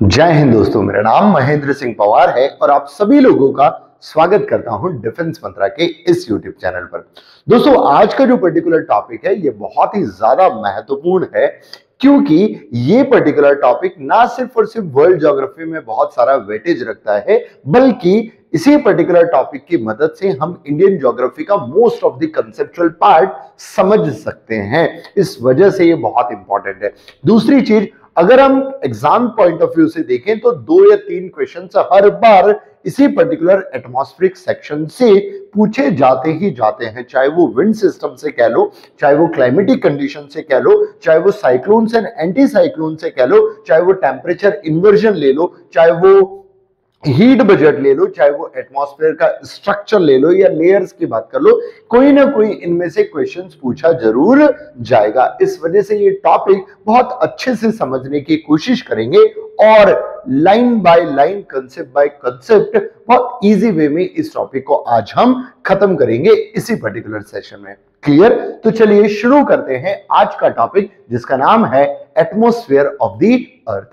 जय हिंद दोस्तों, मेरा नाम महेंद्र सिंह पवार है और आप सभी लोगों का स्वागत करता हूं डिफेंस मंत्रा के इस यूट्यूब चैनल पर। दोस्तों, आज का जो पर्टिकुलर टॉपिक है ये बहुत ही ज्यादा महत्वपूर्ण है, क्योंकि ये पर्टिकुलर टॉपिक ना सिर्फ और सिर्फ वर्ल्ड ज्योग्राफी में बहुत सारा वेटेज रखता है, बल्कि इसी पर्टिकुलर टॉपिक की मदद से हम इंडियन ज्योग्राफी का most of the conceptual part समझ सकते हैं। इस वजह से ये बहुत इंपॉर्टेंट है। दूसरी चीज, अगर हम एग्जाम पॉइंट ऑफ व्यू से देखें तो 2 या 3 क्वेश्चन हर बार इसी पर्टिकुलर एटमॉस्फेरिक सेक्शन से पूछे जाते ही जाते हैं, चाहे वो विंड सिस्टम से कह लो, चाहे वो क्लाइमेटिक कंडीशन से कह लो, चाहे वो साइक्लोन्स एंड एंटी साइक्लोन से कह लो, चाहे वो टेम्परेचर इन्वर्जन ले लो, चाहे वो हीट बजट ले लो, चाहे वो एटमॉस्फेयर का स्ट्रक्चर ले लो या लेयर्स की बात कर लो, कोई ना कोई इनमें से क्वेश्चंस पूछा जरूर जाएगा। इस वजह से ये टॉपिक बहुत अच्छे से समझने की कोशिश करेंगे और line by line, concept by concept बहुत इजी वे में इस टॉपिक को आज हम खत्म करेंगे इसी पर्टिकुलर सेशन में। क्लियर? तो चलिए शुरू करते हैं आज का टॉपिक, जिसका नाम है एटमॉस्फेयर ऑफ द अर्थ।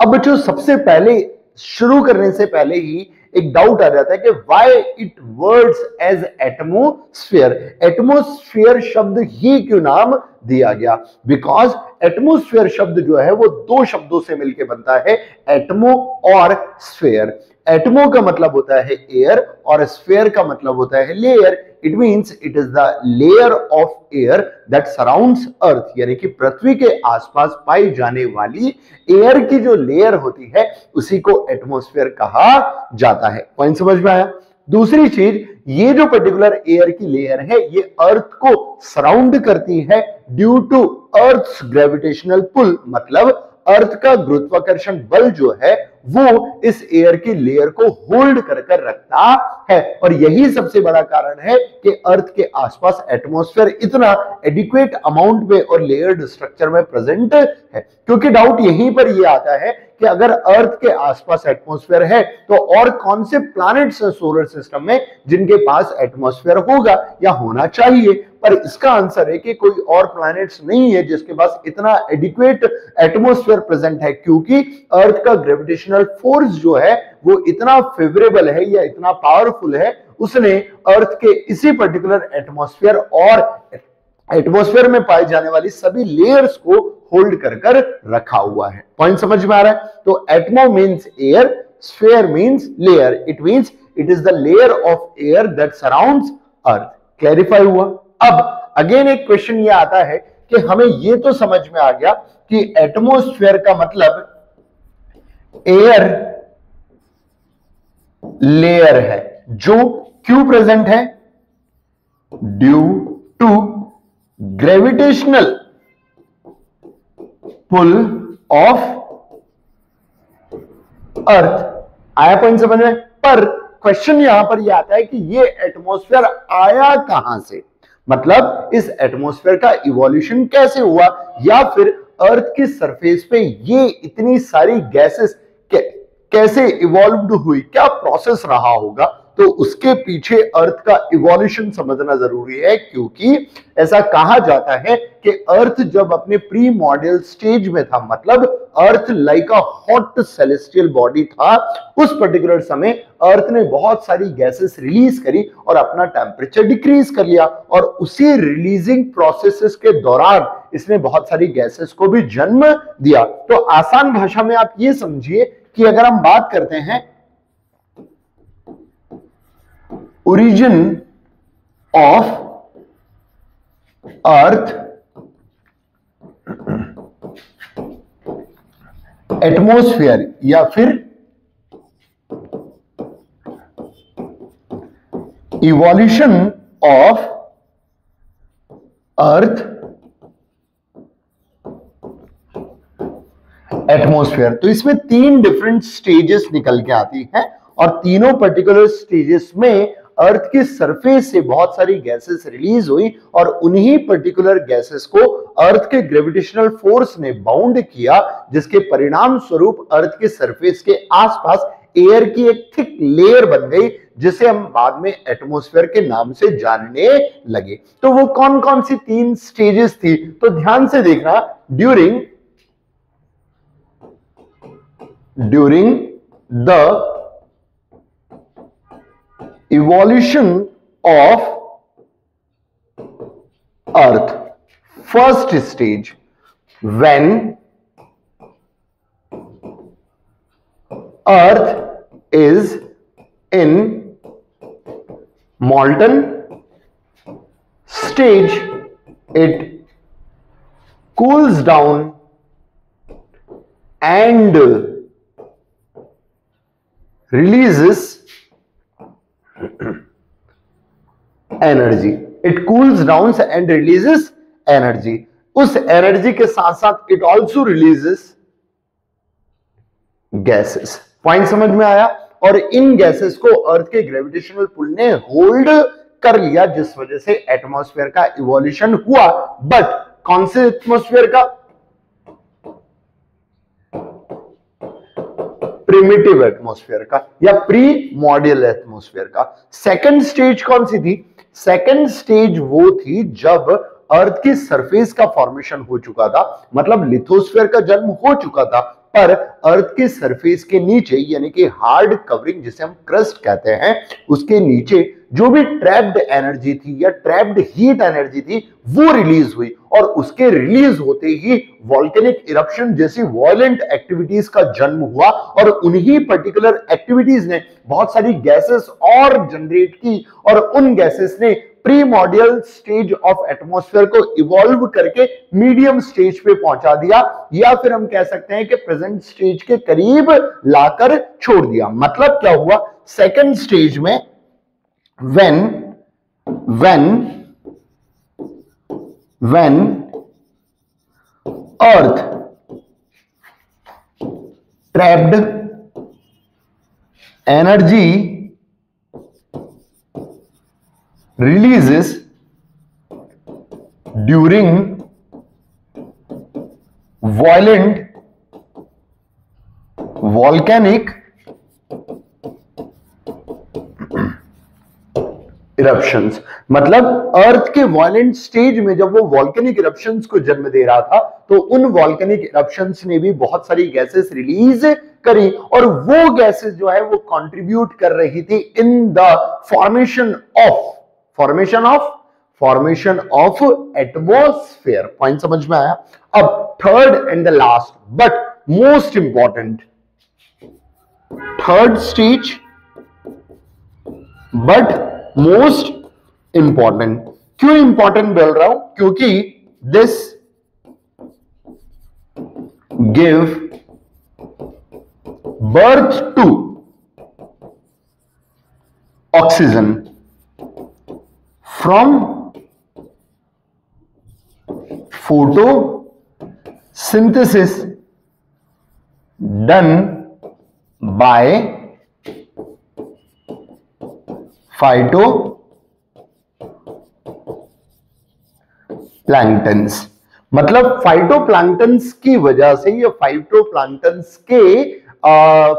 अब बच्चों, सबसे पहले शुरू करने से पहले ही एक डाउट आ जाता है कि why it words as atmosphere. Atmosphere शब्द ही क्यों नाम दिया गया? बिकॉज एटमोस्फेयर शब्द जो है वो 2 शब्दों से मिलकर बनता है, एटमो और स्फेयर। एटमो का मतलब होता है एयर और स्फेयर का मतलब होता है layer. It means it is the layer of air that surrounds earth, यानी कि पृथ्वी के आसपास पाई जाने वाली एयर की जो लेयर होती है उसी को एटमॉस्फेयर कहा जाता है। पॉइंट समझ में आया? दूसरी चीज, ये जो पर्टिकुलर एयर की लेयर है ये अर्थ को सराउंड करती है due to earth's gravitational pull, मतलब अर्थ का गुरुत्वाकर्षण बल जो है वो इस एयर की लेयर को होल्ड कर रखता है। और यही सबसे बड़ा कारण है कि अर्थ के आसपास एटमॉस्फेयर इतना एडिक्वेट अमाउंट में और लेयर्ड स्ट्रक्चर में प्रेजेंट है। क्योंकि डाउट यहीं पर यह आता है कि अगर अर्थ के आसपास एटमॉस्फेयर है तो और कौन से प्लैनेट्स हैं सोलर सिस्टम में जिनके पास एटमॉस्फेयर होगा या होना चाहिए? पर इसका आंसर है कि कोई और प्लैनेट्स नहीं है जिसके पास इतना एडिक्वेट एटमॉस्फेयर प्रेजेंट है, क्योंकि अर्थ का ग्रेविटेशनल फोर्स जो है वो इतना फेवरेबल है या इतना पावरफुल है, उसने अर्थ के इसी पर्टिकुलर एटमॉस्फेयर और एटमॉस्फेयर में पाई जाने वाली सभी लेयर्स को होल्ड कर रखा हुआ है। पॉइंट समझ में आ रहा है? तो atmo means air, sphere means layer. It means it is the layer of air that surrounds earth. Clarify हुआ? अब अगेन एक क्वेश्चन ये आता है कि हमें ये तो समझ में आ गया कि एटमॉस्फेयर का मतलब एयर लेयर है जो क्यों प्रेजेंट है? Due to gravitational pull of earth. आया पॉइंट समझ में? पर क्वेश्चन यहां पर यह आता है कि ये एटमॉस्फेयर आया कहां से, मतलब इस एटमॉस्फेयर का इवोल्यूशन कैसे हुआ, या फिर अर्थ की सरफेस पे ये इतनी सारी गैसेस कैसे इवॉल्व्ड हुई, क्या प्रोसेस रहा होगा? तो उसके पीछे अर्थ का इवोल्यूशन समझना जरूरी है, क्योंकि ऐसा कहा जाता है कि अर्थ जब अपने प्री मॉडल स्टेज में था, मतलब earth like a hot celestial body था, उस पर्टिकुलर समय अर्थ ने बहुत सारी गैसेस रिलीज करी और अपना टेम्परेचर डिक्रीज कर लिया, और उसी रिलीजिंग प्रोसेसेस के दौरान इसने बहुत सारी गैसेस को भी जन्म दिया। तो आसान भाषा में आप ये समझिए कि अगर हम बात करते हैं ओरिजिन ऑफ अर्थ, एटमॉस्फेयर या फिर इवोल्यूशन ऑफ अर्थ, एटमॉस्फेयर, तो इसमें 3 डिफरेंट स्टेजेस निकल के आती हैं और तीनों पर्टिकुलर स्टेजेस में अर्थ की सरफेस से बहुत सारी गैसेस रिलीज हुई और उन्हीं पर्टिकुलर गैसेस को अर्थ के ग्रेविटेशनल फोर्स ने बाउंड किया, जिसके परिणाम स्वरूप अर्थ के सरफेस के आसपास एयर की एक थिक लेयर बन गई, जिसे हम बाद में एटमॉस्फेयर के नाम से जानने लगे। तो वो कौन कौन सी 3 स्टेजेस थी, तो ध्यान से देखना। During during the evolution of earth. First stage, when earth is in molten stage, it cools down and releases energy. It cools down and releases energy. उस एनर्जी के साथ साथ it also releases gases. Point समझ में आया? और इन gases को अर्थ के ग्रेविटेशनल पुल ने होल्ड कर लिया, जिस वजह से एटमॉस्फेयर का इवोल्यूशन हुआ. बट कौन से एटमॉस्फेयर का? प्रिमिटिव एटमॉस्फेयर का या प्री मॉडल एटमॉस्फेयर का. सेकंड स्टेज कौन सी थी? सेकंड स्टेज वो थी जब अर्थ की सरफेस का फॉर्मेशन हो चुका था, मतलब लिथोस्फेयर का जन्म हो चुका था, पर अर्थ के सरफेस के नीचे यानी कि हार्ड कवरिंग जिसे हम क्रस्ट कहते हैं, उसके नीचे जो भी ट्रैप्ड एनर्जी थी या ट्रैप्ड हीट एनर्जी थी वो रिलीज हुई. और उसके रिलीज होते ही वॉल्केनिक इरप्शन जैसी वायलेंट एक्टिविटीज का जन्म हुआ. और उन्हीं पर्टिकुलर एक्टिविटीज ने बहुत सारी गैसेस और जनरेट की और उन गैसेस ने प्रीमॉर्डियल स्टेज ऑफ एटमॉस्फेयर को इवॉल्व करके मीडियम स्टेज पे पहुंचा दिया, या फिर हम कह सकते हैं कि प्रेजेंट स्टेज के करीब लाकर छोड़ दिया. मतलब क्या हुआ? सेकंड स्टेज में when earth trapped energy releases during violent volcanic eruptions. मतलब अर्थ के वायलेंट स्टेज में जब वो वॉल्केनिक इरप्शंस को जन्म दे रहा था, तो उन वॉल्केनिक इरप्शंस ने भी बहुत सारी गैसेस रिलीज करी, और वो गैसेस जो है वो कंट्रीब्यूट कर रही थी in the formation of atmosphere. Point समझ में आया? अब third and the last but most important, third stage but most important. क्यों इंपॉर्टेंट बोल रहा हूं? क्योंकि this give birth to oxygen from photosynthesis done by phytoplanktons. मतलब फाइटोप्लैंक्टन्स की वजह से, ये फाइटोप्लैंक्टन्स के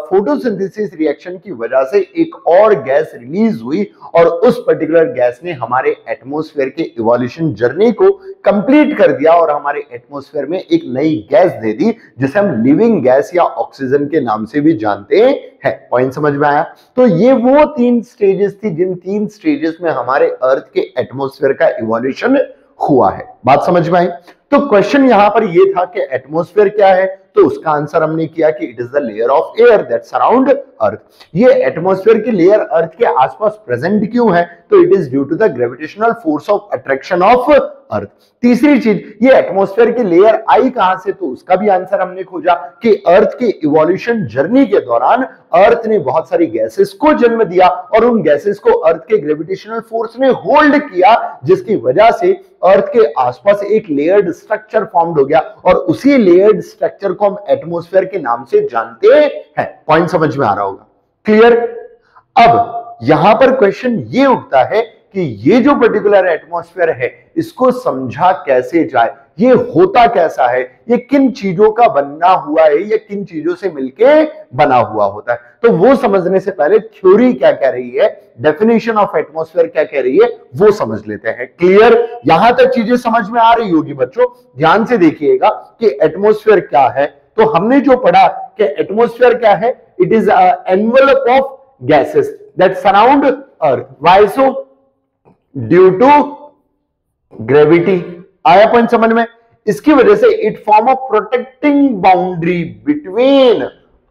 फोटोसिंथेसिस रिएक्शन की वजह से एक और गैस रिलीज हुई, और उस पर्टिकुलर गैस ने हमारे एटमॉस्फेयर के इवोल्यूशन जर्नी को कंप्लीट कर दिया और हमारे एटमॉस्फेयर में एक नई गैस दे दी, जिसे हम लिविंग गैस या ऑक्सीजन के नाम से भी जानते हैं. पॉइंट समझ में आया? तो ये वो 3 स्टेजेस थी जिन 3 स्टेजेस में हमारे अर्थ के एटमॉस्फेयर का इवोल्यूशन हुआ है. बात समझ में आई? तो क्वेश्चन यहां पर ये था कि एटमॉस्फेयर क्या है, तो उसका आंसर हमने किया कि it is the layer of air that surround earth. ये एटमॉस्फेयर की लेयर अर्थ के आसपास प्रेजेंट क्यों है? तो it is due to the gravitational force of attraction of earth. तीसरी चीज, ये एटमॉस्फेयर की लेयर आई कहां से? तो उसका भी आंसर हमने खोजा कि अर्थ के इवोल्यूशन जर्नी के दौरान अर्थ ने बहुत सारी गैसेस को जन्म दिया, और उन गैसेस को अर्थ के ग्रेविटेशनल फोर्स ने होल्ड किया, जिसकी वजह से अर्थ के आसपास एक लेयर्ड स्ट्रक्चर फॉर्म्ड हो गया, और उसी लेयर्ड स्ट्रक्चर को हम एटमॉस्फेयर के नाम से जानते हैं. पॉइंट समझ में आ रहा होगा? क्लियर? अब यहां पर क्वेश्चन ये उठता है कि ये जो पर्टिकुलर एटमॉस्फेयर है इसको समझा कैसे जाए, ये होता कैसा है, ये किन चीजों का बनना हुआ है, ये किन चीजों से मिलके बना हुआ होता है. तो वो समझने से पहले थ्योरी क्या कह रही है, डेफिनेशन ऑफ एटमॉस्फेयर क्या कह रही है, वो समझ लेते हैं. क्लियर? यहां तक चीजें समझ में आ रही होगी बच्चों. ध्यान से देखिएगा कि एटमॉस्फेयर क्या है. तो हमने जो पढ़ा कि एटमॉस्फेयर क्या है, it is envelope of gases that surround earth. Why so? Due to gravity. आया पॉइंट समझ में? इसकी वजह से it form a protecting boundary between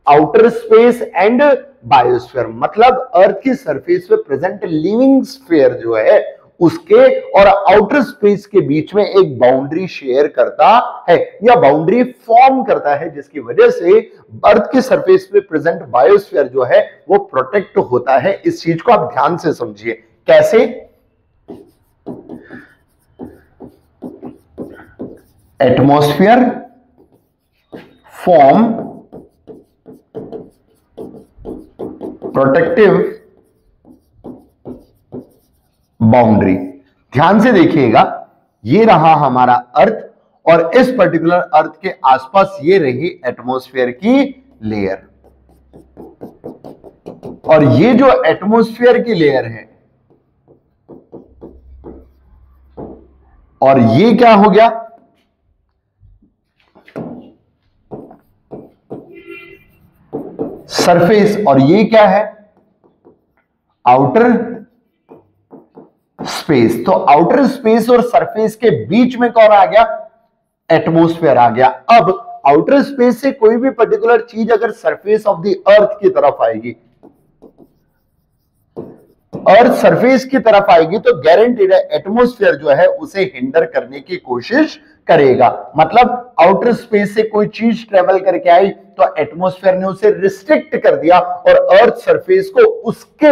outer space and biosphere. मतलब अर्थ की सरफेस पे प्रेजेंट लिविंग स्फीयर जो है उसके और आउटर स्पेस के बीच में एक बाउंड्री शेयर करता है या बाउंड्री फॉर्म करता है, जिसकी वजह से अर्थ की सरफेस पे प्रेजेंट बायोस्फीयर जो है वो प्रोटेक्ट होता है। इस चीज को आप ध्यान से समझिए। कैसे? Atmosphere form protective boundary. ध्यान से देखिएगा, ये रहा हमारा अर्थ और इस पर्टिकुलर अर्थ के आसपास ये रही एटमॉस्फेयर की लेयर। और ये जो एटमॉस्फेयर की लेयर है और ये क्या हो गया? सरफेस। और ये क्या है? Outer space. तो आउटर स्पेस और सरफेस के बीच में कौन आ गया? एटमॉस्फेयर आ गया। अब आउटर स्पेस से कोई भी पर्टिकुलर चीज अगर सरफेस ऑफ द अर्थ की तरफ आएगी, अर्थ सरफेस की तरफ आएगी, तो गारंटीड है एटमॉस्फेयर जो है उसे हिंडर करने की कोशिश करेगा। मतलब आउटर स्पेस से कोई चीज ट्रेवल करके आई तो एटमॉस्फेयर ने उसे रिस्ट्रिक्ट कर दिया और अर्थ सरफेस को उसके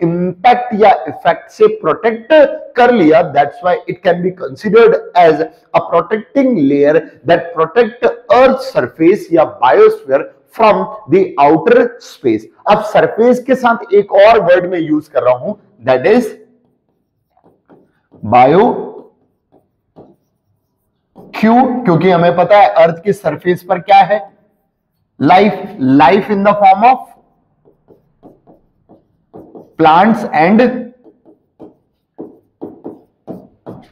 इंपैक्ट या इफेक्ट से प्रोटेक्ट कर लिया। That's why it can be considered as a protecting layer that protect earth surface या biosphere from the outer space. अब सरफेस के साथ एक और वर्ड में यूज कर रहा हूं, दैट इज बायो। क्यों? क्योंकि हमें पता है अर्थ की सरफेस पर क्या है? Life. Life in the form of plants and.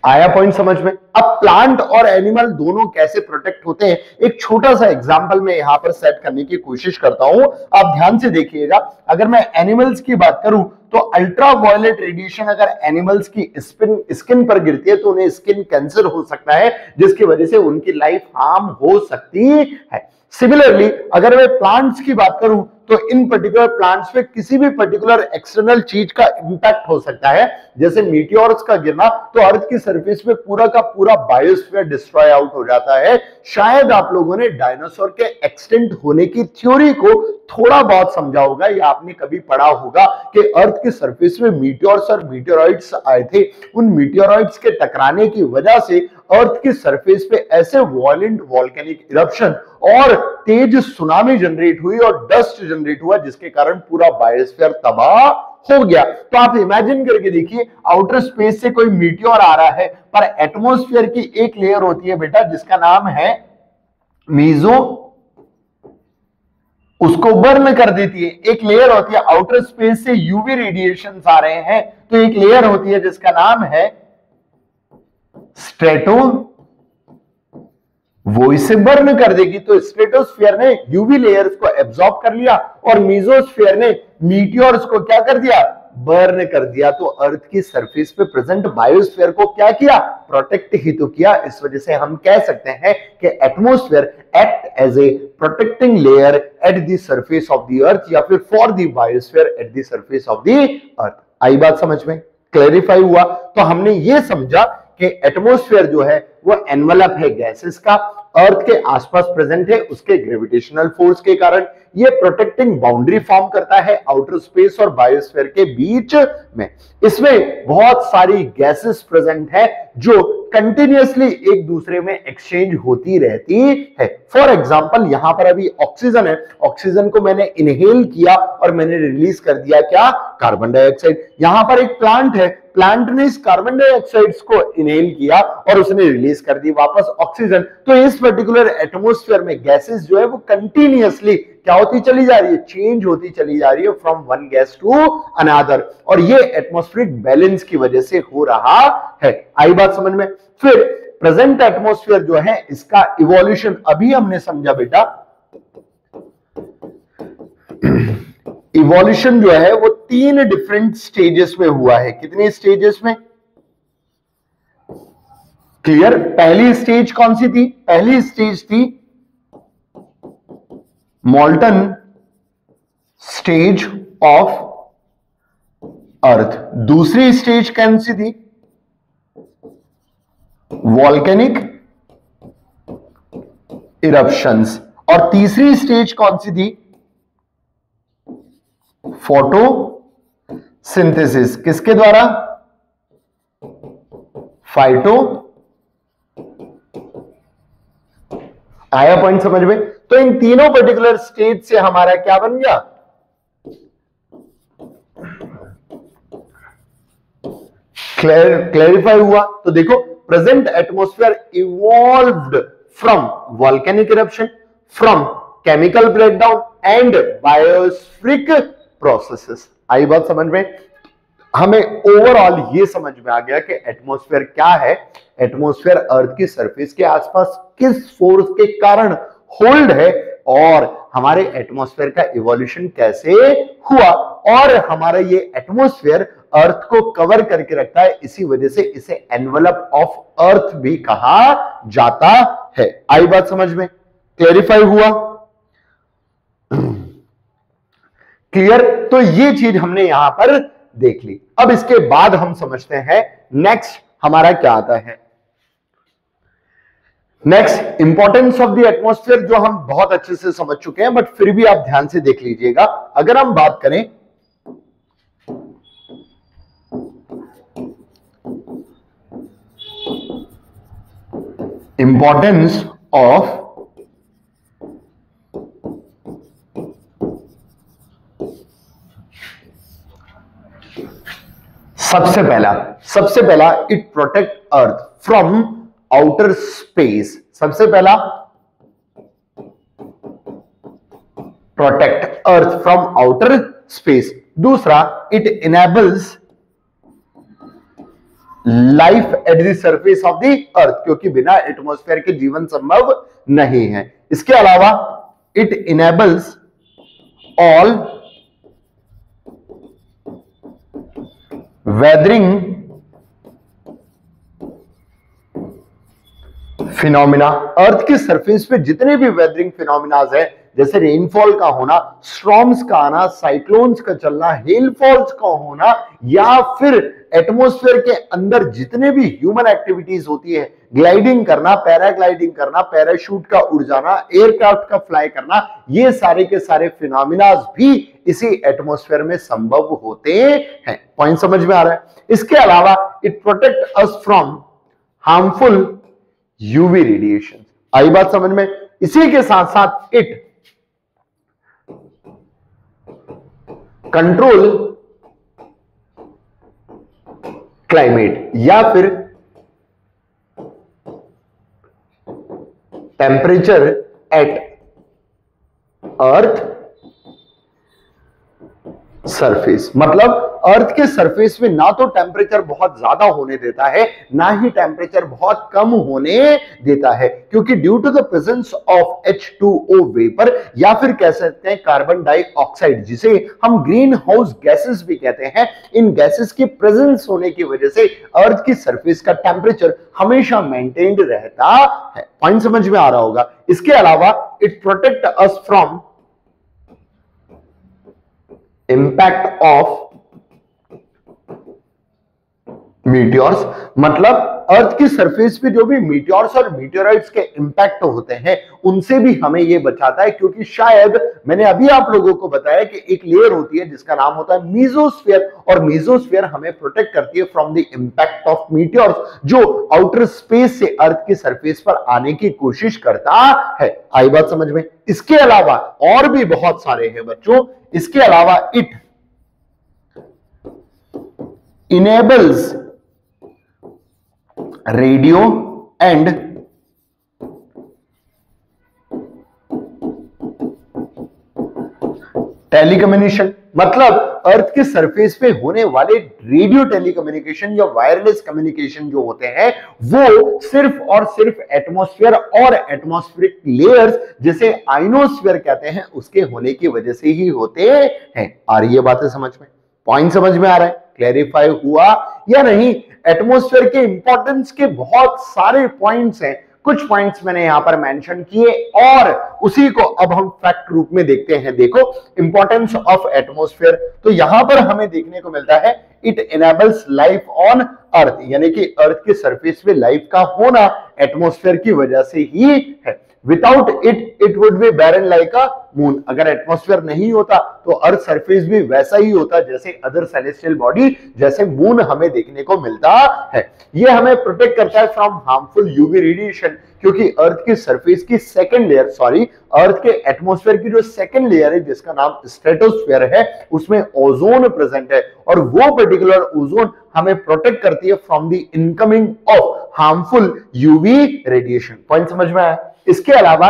आया पॉइंट समझ में? अब प्लांट और एनिमल दोनों कैसे प्रोटेक्ट होते हैं, एक छोटा सा एग्जांपल मैं यहां पर सेट करने की कोशिश करता हूं। आप ध्यान से देखिएगा। अगर मैं एनिमल्स की बात करूं तो अल्ट्रा वायलेट रेडिएशन अगर एनिमल्स की स्किन पर गिरती है तो उन्हें स्किन कैंसर हो सकता है, जिसकी वजह से उनकी लाइफ हार्म हो सकती है। सिमिलरली अगर मैं प्लांट्स की बात करूं तो इन पर्टिकुलर प्लांट्स पे किसी भी पर्टिकुलर एक्सटर्नल चीज का इंपैक्ट हो सकता है, जैसे मीटियोर्स का गिरना, तो अर्थ की सरफेस पे पूरा का पूरा बायोस्फीयर डिस्ट्रॉय आउट हो जाता है। शायद आप लोगों ने डायनासोर के एक्सटेंट होने की थ्योरी को थोड़ा बहुत समझा होगा या आपने कभी पढ़ा होगा कि अर्थ की सरफेस में मीटियोर्स और मीटियोराइट्स आए थे। उन मीटियोराइट्स के टकराने की वजह से अर्थ की सरफेस पे ऐसे वॉयलेंट वॉल्केनिक इरप्शन और तेज सुनामी जनरेट हुई और डस्ट जनरेट हुआ, जिसके कारण पूरा बायोस्फीयर तबाह हो गया। तो आप इमेजिन करके देखिए, आउटर स्पेस से कोई मीटियोर आ रहा है, पर एटमॉस्फेयर की एक लेयर होती है बेटा जिसका नाम है मीजो, उसको बर्न कर देती है। एक लेयर होती है आउटर स्पेस से यूवी रेडिएशंस आ रहे हैं, तो एक लेयर होती है जिसका नाम है स्ट्रेटो, वो इसे बर्न कर देगी। तो स्ट्रेटोस्फीयर ने यूवी लेयर्स को एब्जॉर्ब कर लिया और मीजोस्फीयर ने मीटियोर्स को क्या कर दिया? बर्न कर दिया। तो अर्थ की सरफेस पे प्रेजेंट बायोस्फीयर को क्या किया? प्रोटेक्ट ही तो किया। इस वजह से हम कह सकते हैं कि atmosphere act as a protecting layer at the surface of the earth या फिर for the biosphere at the surface of the earth. आई बात समझ में? क्लैरिफाई हुआ? तो हमने ये समझा कि एटमॉस्फेयर जो है वो एनवलप है गैसेस का, अर्थ के आसपास प्रेजेंट है, उसके ग्रेविटेशनल फोर्स के कारण ये प्रोटेक्टिंग बाउंड्री फॉर्म करता है आउटर स्पेस और बायोस्फीयर के बीच में। इसमें बहुत सारी गैसेस प्रेजेंट है जो कंटिन्यूअसली एक दूसरे में एक्सचेंज होती रहती है। फॉर एग्जांपल यहां पर अभी ऑक्सीजन है, ऑक्सीजन को मैंने इनहेल किया और मैंने रिलीज कर दिया क्या? Carbon dioxide. यहां पर एक प्लांट है, प्लांट ने इस कार्बन डाइऑक्साइड को इनहेल किया और उसने रिलीज कर दी वापस ऑक्सीजन। तो इस पर्टिकुलर एटमॉस्फेयर में गैसेस जो है वो कंटिन्यूअसली क्या होती चली जा रही है? चेंज होती चली जा रही है from one gas to another, और ये एटमॉस्फेरिक बैलेंस की वजह से हो रहा है। आई बात समझ में? फिर प्रेजेंट एटमॉस्फेयर जो है इसका इवोल्यूशन अभी हमने समझा बेटा इवोल्यूशन जो है वो 3 डिफरेंट स्टेजेस में हुआ है। कितने स्टेजेस में? क्लियर? पहली स्टेज कौन सी थी? पहली स्टेज थी मोल्टन स्टेज ऑफ अर्थ। दूसरी स्टेज कौन सी थी? Volcanic eruptions. और तीसरी स्टेज कौन सी थी? फोटोसिंथेसिस। किसके द्वारा? फाइटो। आया पॉइंट समझ में? तो इन तीनों पर्टिकुलर स्टेज से हमारा क्या बन गया? क्लैरिफाई हुआ? तो देखो, present atmosphere evolved from volcanic eruption, from chemical breakdown and biospheric processes. आई बात समझ में? हमें ओवरऑल ये समझ में आ गया कि एटमॉस्फेयर क्या है। एटमॉस्फेयर अर्थ की सरफेस के आसपास किस फोर्स के कारण होल्ड है, और हमारे एटमॉस्फेयर का इवोल्यूशन कैसे हुआ, और हमारा ये एटमॉस्फेयर अर्थ को कवर करके रखता है, इसी वजह से इसे एनवलप ऑफ अर्थ भी कहा जाता है। आई बात समझ में? क्लैरिफाई हुआ? क्लियर? तो ये चीज हमने यहां पर देख ली। अब इसके बाद हम समझते हैं नेक्स्ट हमारा क्या आता है। Next, importance of the atmosphere, जो हम बहुत अच्छे से समझ चुके हैं, बट फिर भी आप ध्यान से देख लीजिएगा। अगर हम बात करें इंपॉर्टेंस ऑफ सबसे पहला it protect earth from outer space. सबसे पहला protect earth from outer space. दूसरा, it enables life at the surface of the earth, क्योंकि बिना एटमॉस्फेयर के जीवन संभव नहीं है। इसके अलावा it enables all weathering phenomena. Earth की सरफेस पे जितने भी वेदरिंग फिनोमिनाज है, जैसे रेनफॉल का होना, स्टॉर्म्स का आना, साइक्लोन्स का चलना, हेलफॉल्स का होना, या फिर एटमॉस्फेयर के अंदर जितने भी ह्यूमन एक्टिविटीज होती है, ग्लाइडिंग करना, पैराग्लाइडिंग करना, पैराशूट का उड़ जाना, एयरक्राफ्ट का फ्लाई करना, ये सारे के सारे फिनोमिनाज भी इसी एटमॉस्फेयर में संभव होते हैं। पॉइंट समझ में आ रहा है? इसके अलावा it protect us from harmful UV radiation. आई बात समझ में? इसी के साथ साथ इट कंट्रोल क्लाइमेट, या फिर टेम्परेचर एट अर्थ सरफेस। मतलब अर्थ के सरफेस में ना तो टेम्परेचर बहुत ज्यादा होने देता है, ना ही टेम्परेचर बहुत कम होने देता है, क्योंकि due to the presence of H2O vapour, या फिर कह सकते हैं कार्बन डाइऑक्साइड, जिसे हम ग्रीन हाउस गैसेस भी कहते हैं, इन गैसेस की प्रेजेंस होने की वजह से अर्थ की सरफेस का टेम्परेचर हमेशा मेंटेन्ड रहता है। पॉइंट समझ में आ रहा होगा? इसके अलावा it protect us from impact of meteors. मतलब अर्थ की सरफेस पे जो भी मीटियोर्स और मीटियोराइट्स के इंपैक्ट होते हैं, उनसे भी हमें ये बचाता है, क्योंकि शायद मैंने अभी आप लोगों को बताया कि एक लेयर होती है जिसका नाम होता है मीजोस्फीयर, और मीजोस्फीयर हमें प्रोटेक्ट करती है from the impact of meteors, जो आउटर स्पेस से अर्थ की सरफेस पर आने की कोशिश करता है। आई बात समझ में? इसके अलावा और भी बहुत सारे हैं बच्चों। इसके अलावा it enables radio and telecommunication. मतलब अर्थ के सरफेस पे होने वाले रेडियो टेलीकम्युनिकेशन या वायरलेस कम्युनिकेशन जो होते हैं वो सिर्फ और सिर्फ एटमॉस्फेयर और एटमॉस्फेरिक लेयर्स जिसे आइनोस्फेयर कहते हैं उसके होने की वजह से ही होते हैं। आ रही है बातें समझ में? पॉइंट समझ में आ रहा है? क्लैरिफाई हुआ या नहीं? एटमॉस्फेयर के इंपॉर्टेंस के बहुत सारे पॉइंट्स हैं, कुछ पॉइंट्स मैंने यहां पर मेंशन किए और उसी को अब हम फैक्ट रूप में देखते हैं। देखो इंपॉर्टेंस ऑफ एटमॉस्फेयर, तो यहां पर हमें देखने को मिलता है it enables life on earth, यानी कि अर्थ के सरफेस पे लाइफ का होना एटमॉस्फेयर की वजह से ही है। Without it would be barren like a moon. अगर एटमॉस्फेयर नहीं होता तो अर्थ सरफेस भी वैसा ही होता जैसे अदर सेलेस्टियल बॉडी, जैसे मून हमें देखने को मिलता है। ये हमें प्रोटेक्ट करता है फ्रॉम हार्मफुल यूवी रेडिएशन, क्योंकि अर्थ की सरफेस की सेकंड लेयर, अर्थ के एटमॉस्फेयर की जो सेकंड लेयर है जिसका नाम स्ट्रेटोस्फेयर है, उसमें ओजोन प्रेजेंट है और वो पर्टिकुलर ओजोन हमें प्रोटेक्ट करती है from the incoming of harmful UV radiation. Point समझ में आया? इसके अलावा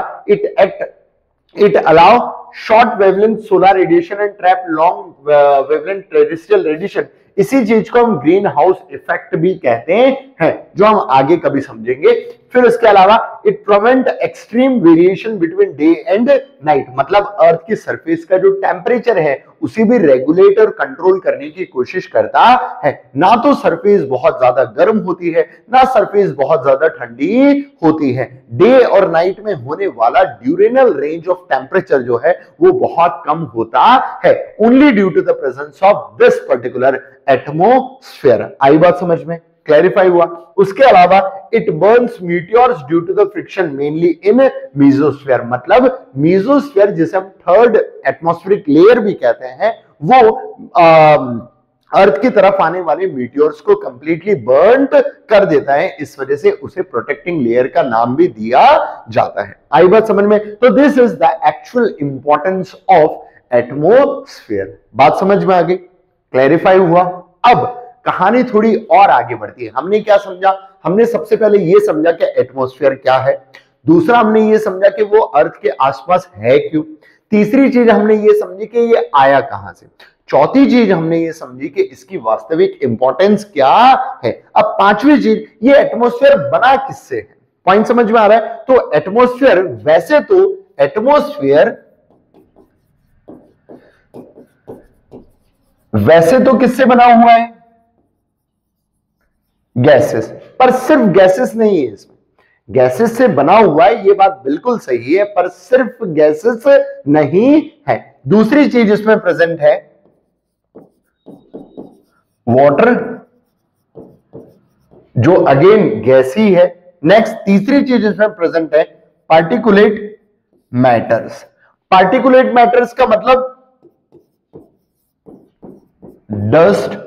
it allow short wavelength solar radiation and trap long wavelength terrestrial radiation. इसी चीज को हम ग्रीन हाउस इफेक्ट भी कहते हैं, जो हम आगे कभी समझेंगे। फिर इसके अलावा it prevent extreme variation between day and night, मतलब अर्थ की सरफेस का जो टेम्परेचर है उसे भी रेगुलेट और कंट्रोल करने की कोशिश करता है। ना तो सरफेस बहुत ज्यादा गर्म होती है, ना सरफेस बहुत ज्यादा ठंडी होती है। डे और नाइट में होने वाला ड्यूरेनल रेंज ऑफ टेम्परेचर जो है वो बहुत कम होता है, only due to the presence of this particular atmosphere. आई बात समझ में? क्लैरिफाई हुआ? उसके अलावा it burns meteors due to the friction mainly in mesosphere, मतलब मीजोस्फेयर जिसे हम थर्ड एटमॉस्फेरिक लेयर भी कहते हैं, वो अर्थ की तरफ आने वाले मीटियोर्स को कंप्लीटली बर्न कर देता है। इस वजह से उसे प्रोटेक्टिंग लेयर का नाम भी दिया जाता है। आई बात समझ में? तो this is the actual importance of atmosphere. बात समझ में आ गई? क्लैरिफाई हुआ? अब कहानी थोड़ी और आगे बढ़ती है। हमने क्या समझा? हमने सबसे पहले यह समझा कि एटमॉस्फेयर क्या है, दूसरा हमने ये समझा कि वो अर्थ के आसपास है क्यों, तीसरी चीज हमने ये समझी कि ये आया कहां से, चौथी चीज हमने ये समझी कि इसकी वास्तविक इंपॉर्टेंस क्या है। अब पांचवी चीज, ये एटमॉस्फेयर बना किससे है। पॉइंट समझ में आ रहा है? तो एटमॉस्फेयर वैसे तो किससे बना हुआ है? गैसेस। पर सिर्फ गैसेस नहीं है, इसमें गैसेस से बना हुआ है, ये बात बिल्कुल सही है, पर सिर्फ गैसेस नहीं है। दूसरी चीज इसमें प्रेजेंट है वाटर, जो अगेन गैसी है। नेक्स्ट तीसरी चीज इसमें प्रेजेंट है पार्टिकुलेट मैटर्स। पार्टिकुलेट मैटर्स का मतलब डस्ट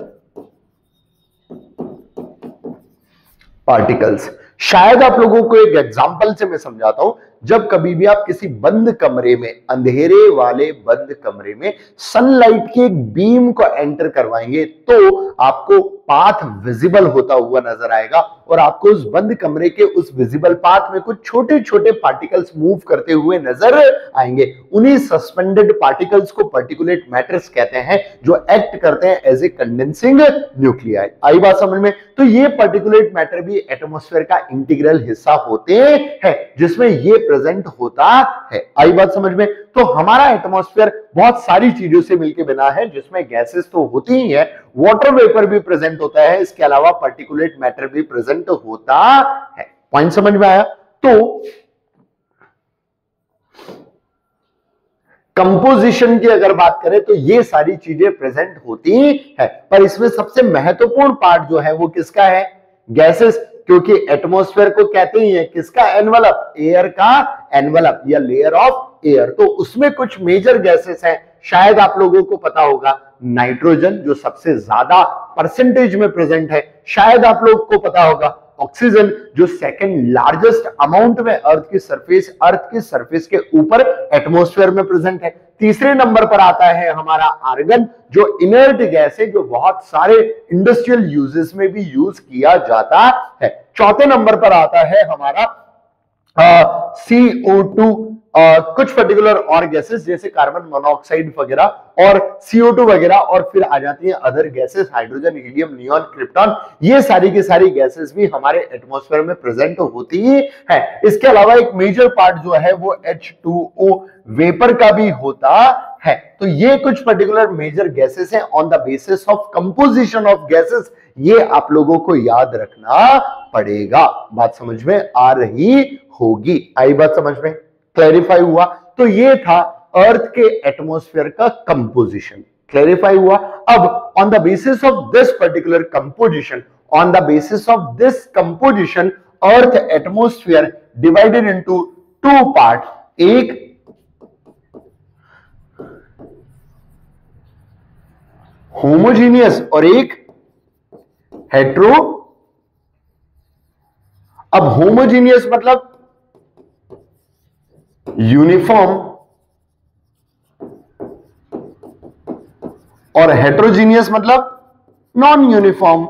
पार्टिकल्स। शायद आप लोगों को एक एग्जांपल से मैं समझाता हूं। जब कभी भी आप किसी बंद कमरे में, अंधेरे वाले बंद कमरे में सनलाइट की एक बीम को एंटर करवाएंगे तो आपको पाथ विजिबल होता हुआ नजर आएगा और आपको उस बंद कमरे के उस विजिबल पाथ में कुछ छोटे छोटे पार्टिकल्स मूव करते हुए नजर आएंगे। उन्हीं सस्पेंडेड पार्टिकल्स को पार्टिकुलेट मैटर्स कहते हैं, जो एक्ट करते हैं एज ए कंडेंसिंग न्यूक्लियाई। आई बात समझ में? तो ये पार्टिकुलेट मैटर भी एटमॉस्फेयर का इंटीग्रल हिस्सा होते हैं, जिसमें ये प्रेजेंट होता है। आई बात समझ में? तो हमारा एटमॉस्फेयर बहुत सारी चीजों से मिलकर बना है, जिसमें गैसेस तो होती ही है, वाटर वेपर भी प्रेजेंट होता है, इसके अलावा पार्टिकुलेट मैटर भी प्रेजेंट होता है। पॉइंट समझ में आया? तो कंपोजिशन की अगर बात करें तो ये सारी चीजें प्रेजेंट होती है, पर इसमें सबसे महत्वपूर्ण पार्ट जो है वो किसका है? गैसेस, क्योंकि एटमॉस्फेयर को कहते ही है किसका? एनवलप, एयर का एनवलप या लेयर ऑफ एयर। तो उसमें कुछ मेजर गैसेस हैं, शायद आप लोगों को पता होगा नाइट्रोजन जो सबसे ज्यादा परसेंटेज में प्रेजेंट है, शायद आप लोग को पता होगा ऑक्सीजन जो सेकंड लार्जेस्ट अमाउंट में अर्थ की सरफेस के ऊपर एटमॉस्फेयर में प्रेजेंट है। तीसरे नंबर पर आता है हमारा आर्गन, जो इनर्ट गैस है, जो बहुत सारे इंडस्ट्रियल यूजेस में भी यूज किया जाता है। चौथे नंबर पर आता है हमारा CO2, कुछ पर्टिकुलर और गैसेस जैसे कार्बन मोनोऑक्साइड वगैरह और CO2 वगैरह, और फिर आ जाती हैं other gases, hydrogen, helium, neon, krypton. ये सारी की सारी गैसेस भी हमारे एटमॉस्फेयर में प्रेजेंट होती है। इसके अलावा एक मेजर पार्ट जो है वो H2O वेपर का भी होता है। तो ये कुछ पर्टिकुलर मेजर गैसेस हैं। On the basis of composition of gases, ये आप लोगों को याद रखना पड़ेगा। बात समझ में आ रही होगी? आई बात समझ में? क्लैरिफाई हुआ? तो ये था अर्थ के एटमॉस्फेयर का कंपोजिशन। क्लैरिफाई हुआ? अब on the basis of this particular composition, on the basis of this composition, earth atmosphere divided into two part, एक होमोजीनियस और एक हेट्रो। अब होमोजीनियस मतलब यूनिफॉर्म और हेट्रोजीनियस मतलब नॉन यूनिफॉर्म।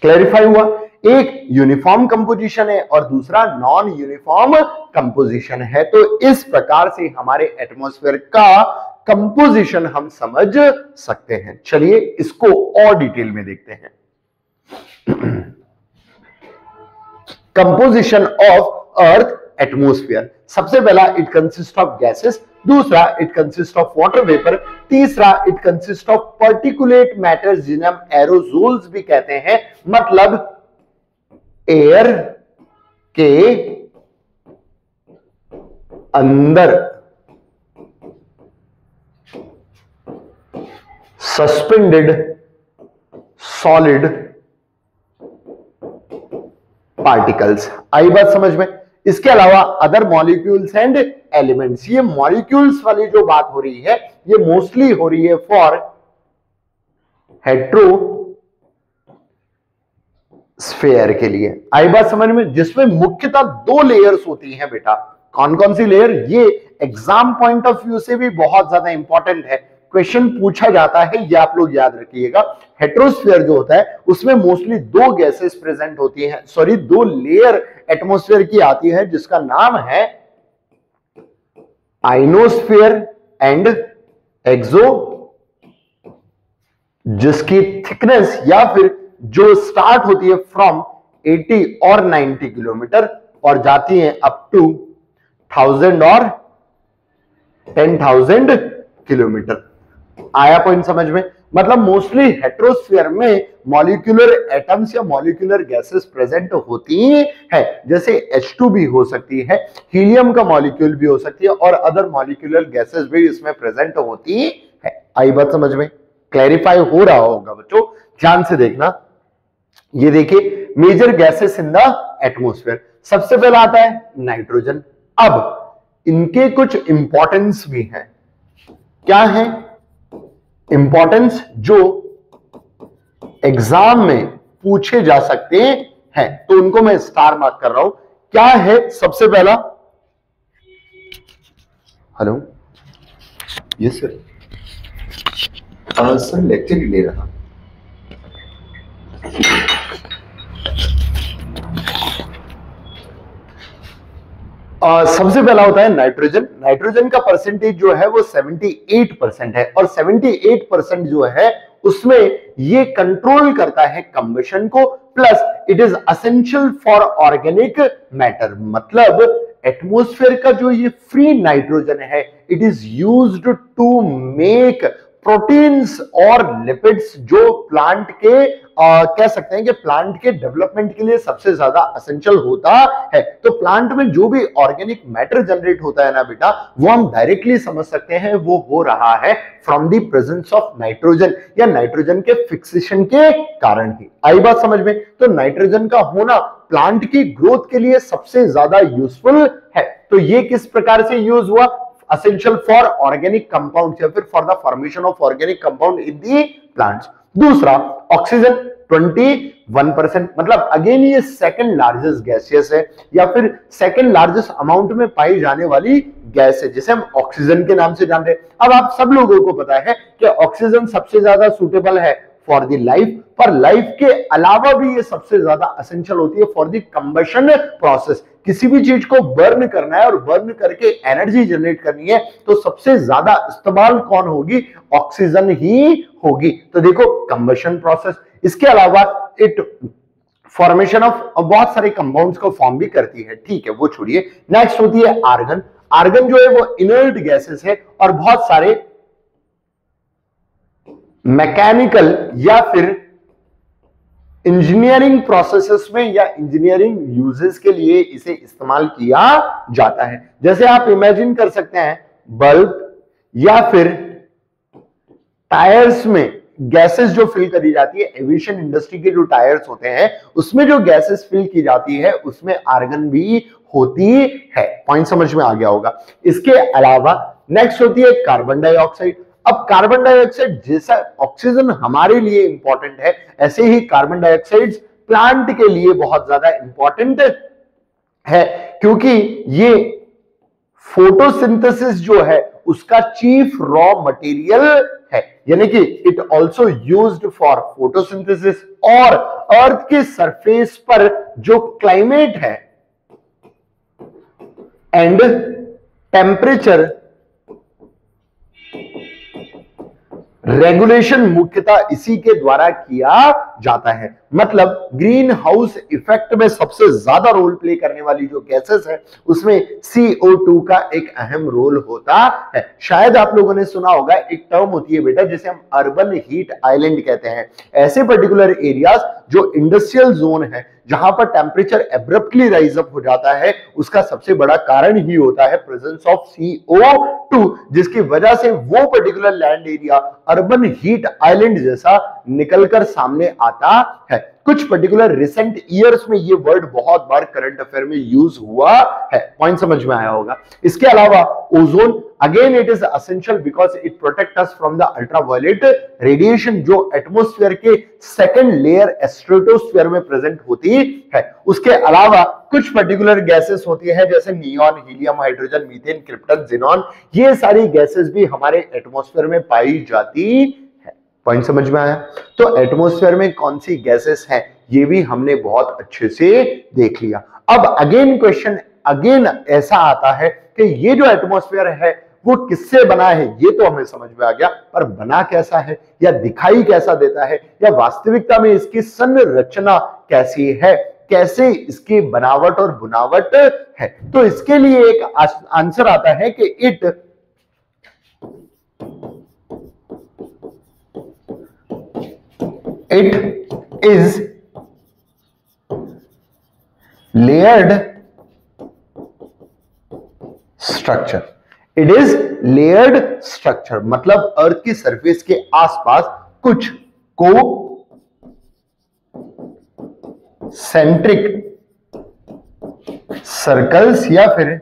क्लैरिफाई हुआ? एक यूनिफॉर्म कंपोजिशन है और दूसरा नॉन यूनिफॉर्म कंपोजिशन है। तो इस प्रकार से हमारे एटमॉस्फेयर का कंपोजिशन हम समझ सकते हैं। चलिए इसको और डिटेल में देखते हैं। Composition of earth atmosphere. सबसे पहला, इट कंसिस्ट ऑफ गैसेस। दूसरा, it consist of water vapour. तीसरा, it consist of particulate matter जिन्हें हम एरोजोल्स भी कहते हैं, मतलब एयर के अंदर सस्पेंडेड सॉलिड पार्टिकल्स। आई बात समझ में? इसके अलावा अदर मॉलिक्यूल्स एंड एलिमेंट्स। ये मॉलिक्यूल्स वाली जो बात हो रही है ये मोस्टली हो रही है फॉर हेट्रोस्फेयर के लिए। आई बात समझ में? जिसमें मुख्यतः दो लेयर्स होती हैं बेटा। कौन कौन सी लेयर? ये एग्जाम पॉइंट ऑफ व्यू से भी बहुत ज्यादा इंपॉर्टेंट है, क्वेश्चन पूछा जाता है, ये आप लोग याद रखिएगा। हेट्रोस्फेयर जो होता है उसमें मोस्टली दो गैसेस प्रेजेंट होती हैं, सॉरी दो लेयर एटमॉस्फेयर की आती है, जिसका नाम है आइनोस्फेयर एंड एक्सो, जिसकी थिकनेस या फिर जो स्टार्ट होती है फ्रॉम 80 और 90 किलोमीटर और जाती है अप टू 1000 और 10,000 किलोमीटर। आया पॉइंट समझ में? मतलब मोस्टली हेट्रोस्फीयर में मॉलिक्यूलर एटम्स या मॉलिक्यूलर गैसेस प्रेजेंट होती है, जैसे H2 भी हो सकती है, हीलियम का मॉलिक्यूल भी हो सकती है और अदर मॉलिक्यूलर गैसेस भी इसमें प्रेजेंट होती है। आई बात समझ में? क्लैरिफाई हो रहा होगा बच्चों, ध्यान से देखना। ये देखिए major gases in the atmosphere. सबसे पहला आता है नाइट्रोजन। अब इनके कुछ इंपॉर्टेंस भी हैं। क्या है इंपॉर्टेंस जो एग्जाम में पूछे जा सकते हैं, तो उनको मैं स्टार मार्क कर रहा हूं। क्या है सबसे पहला? Hello, yes sir. Sir lecture ही ले रहा। सबसे पहला होता है नाइट्रोजन। नाइट्रोजन का परसेंटेज जो है वो 78% है और 78% जो है उसमें ये कंट्रोल करता है कंबशन को, plus it is essential for organic matter. मतलब एटमॉस्फेयर का जो ये फ्री नाइट्रोजन है, it is used to make proteins और लिपिड्स, जो प्लांट के कह सकते हैं कि प्लांट के डेवलपमेंट के लिए सबसे ज्यादा एसेंशियल होता है। तो प्लांट में जो भी ऑर्गेनिक मैटर जनरेट होता है ना बेटा, वो हम डायरेक्टली समझ सकते हैं वो हो रहा है from the presence of nitrogen या नाइट्रोजन के फिक्सेशन के कारण ही। आई बात समझ में? तो नाइट्रोजन का होना प्लांट की ग्रोथ के लिए सबसे ज्यादा यूजफुल है। तो ये किस प्रकार से यूज हुआ? essential for organic compounds या फिर for the formation of organic compound in the plants। दूसरा ऑक्सीजन 21%, मतलब अगेन ये सेकंड लार्जेस्ट गैसियस है या फिर सेकंड लार्जेस्ट अमाउंट में पाई जाने वाली गैस है, जिसे हम ऑक्सीजन के नाम से जानते हैं। अब आप सब लोगों को पता है कि ऑक्सीजन सबसे ज्यादा सुटेबल है फॉर द लाइफ, पर लाइफ के अलावा भी ये सबसे ज्यादा एसेंशियल होती है फॉर द कंबशन प्रोसेस। किसी भी चीज को बर्न करना है और बर्न करके एनर्जी जनरेट करनी है तो सबसे ज्यादा इस्तेमाल कौन होगी? ऑक्सीजन ही होगी। तो देखो कंबशन प्रोसेस, इसके अलावा इट फॉर्मेशन ऑफ बहुत सारे कंपाउंड्स को फॉर्म भी करती है, ठीक है, वो छोड़िए। नेक्स्ट होती है आर्गन। आर्गन जो है वो इनर्ट गैसेस है और बहुत सारे मैकेनिकल या फिर इंजीनियरिंग प्रोसेसेस में या इंजीनियरिंग यूजेस के लिए इसे इस्तेमाल किया जाता है। जैसे आप इमेजिन कर सकते हैं बल्ब या फिर टायर्स में गैसेस जो फिल करी जाती है, एविएशन इंडस्ट्री के जो टायर्स होते हैं उसमें जो गैसेस फिल की जाती है उसमें आर्गन भी होती है। पॉइंट समझ में आ गया होगा। इसके अलावा नेक्स्ट होती है कार्बन डाइऑक्साइड। अब कार्बन डाइऑक्साइड जैसा ऑक्सीजन हमारे लिए इंपॉर्टेंट है, ऐसे ही कार्बन डाइऑक्साइड प्लांट के लिए बहुत ज्यादा इंपॉर्टेंट है, क्योंकि ये फोटोसिंथेसिस जो है उसका चीफ रॉ मटेरियल है, यानी कि it also used for photosynthesis. और अर्थ के सरफेस पर जो क्लाइमेट है एंड टेम्परेचर रेगुलेशन मुख्यतः इसी के द्वारा किया जाता है। मतलब ग्रीन हाउस इफेक्ट में सबसे ज्यादा रोल प्ले करने वाली जो गैसेस है उसमें CO2 का एक अहम रोल होता है। शायद आप लोगों ने सुना होगा, एक टर्म होती है बेटा जिसे हम अर्बन हीट आइलैंड कहते हैं। ऐसे पर्टिकुलर एरियाज जो इंडस्ट्रियल जोन है जहां पर टेम्परेचर एब्रप्टली राइज अप हो जाता है, उसका सबसे बड़ा कारण ही होता है प्रेजेंस ऑफ CO2, जिसकी वजह से वो particular land area urban heat island जैसा निकलकर सामने आता है। कुछ पर्टिकुलर रिसेंट ईयर्स में ये वर्ड बहुत बार करंट अफेयर में यूज हुआ है। पॉइंट समझ में आया होगा। इसके अलावा ozone, again it is essential because it protect us from the ultraviolet radiation जो एटमॉस्फेयर के सेकंड लेयर स्ट्रेटोस्फेयर में प्रेजेंट होती है। उसके अलावा कुछ पर्टिकुलर गैसेस होती है जैसे neon, helium, hydrogen, methane, krypton, xenon, ये सारी गैसेस भी हमारे एटमॉस्फेयर में पाई जाती है। पॉइंट समझ में आया? तो एटमॉस्फेयर में कौन सी गैसेस हैं ये भी हमने बहुत अच्छे से देख लिया। अब अगेन क्वेश्चन अगेन ऐसा आता है कि ये जो एटमॉस्फेयर है वो किससे बना है, ये तो हमें समझ में आ गया, पर बना कैसा है या दिखाई कैसा देता है या वास्तविकता में इसकी संरचना कैसी है, कैसे इसकी बनावट और बुनावट है। तो इसके लिए एक आंसर आता है कि it is layered structure. It is layered structure, मतलब अर्थ की सरफेस के आसपास कुछ को सेंट्रिक सर्कल्स या फिर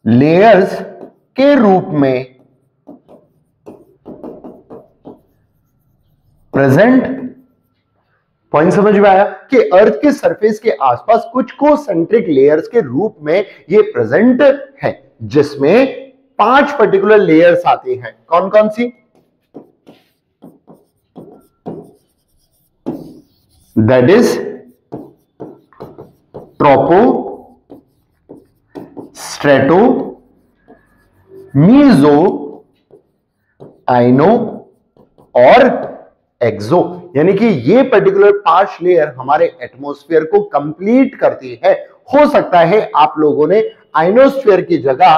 लेयर्स के रूप में प्रेजेंट। पॉइंट समझ में आया कि अर्थ के सरफेस के आसपास कुछ कोसेंट्रिक लेयर्स के रूप में ये प्रेजेंट है, जिसमें 5 पर्टिकुलर लेयर्स आती हैं। कौन कौन सी? That is tropo, strato, meso, iono और एक्सो, यानी कि ये पर्टिकुलर 5 लेयर हमारे एटमॉस्फेयर को कंप्लीट करती है। हो सकता है आप लोगों ने आइनोस्फीयर की जगह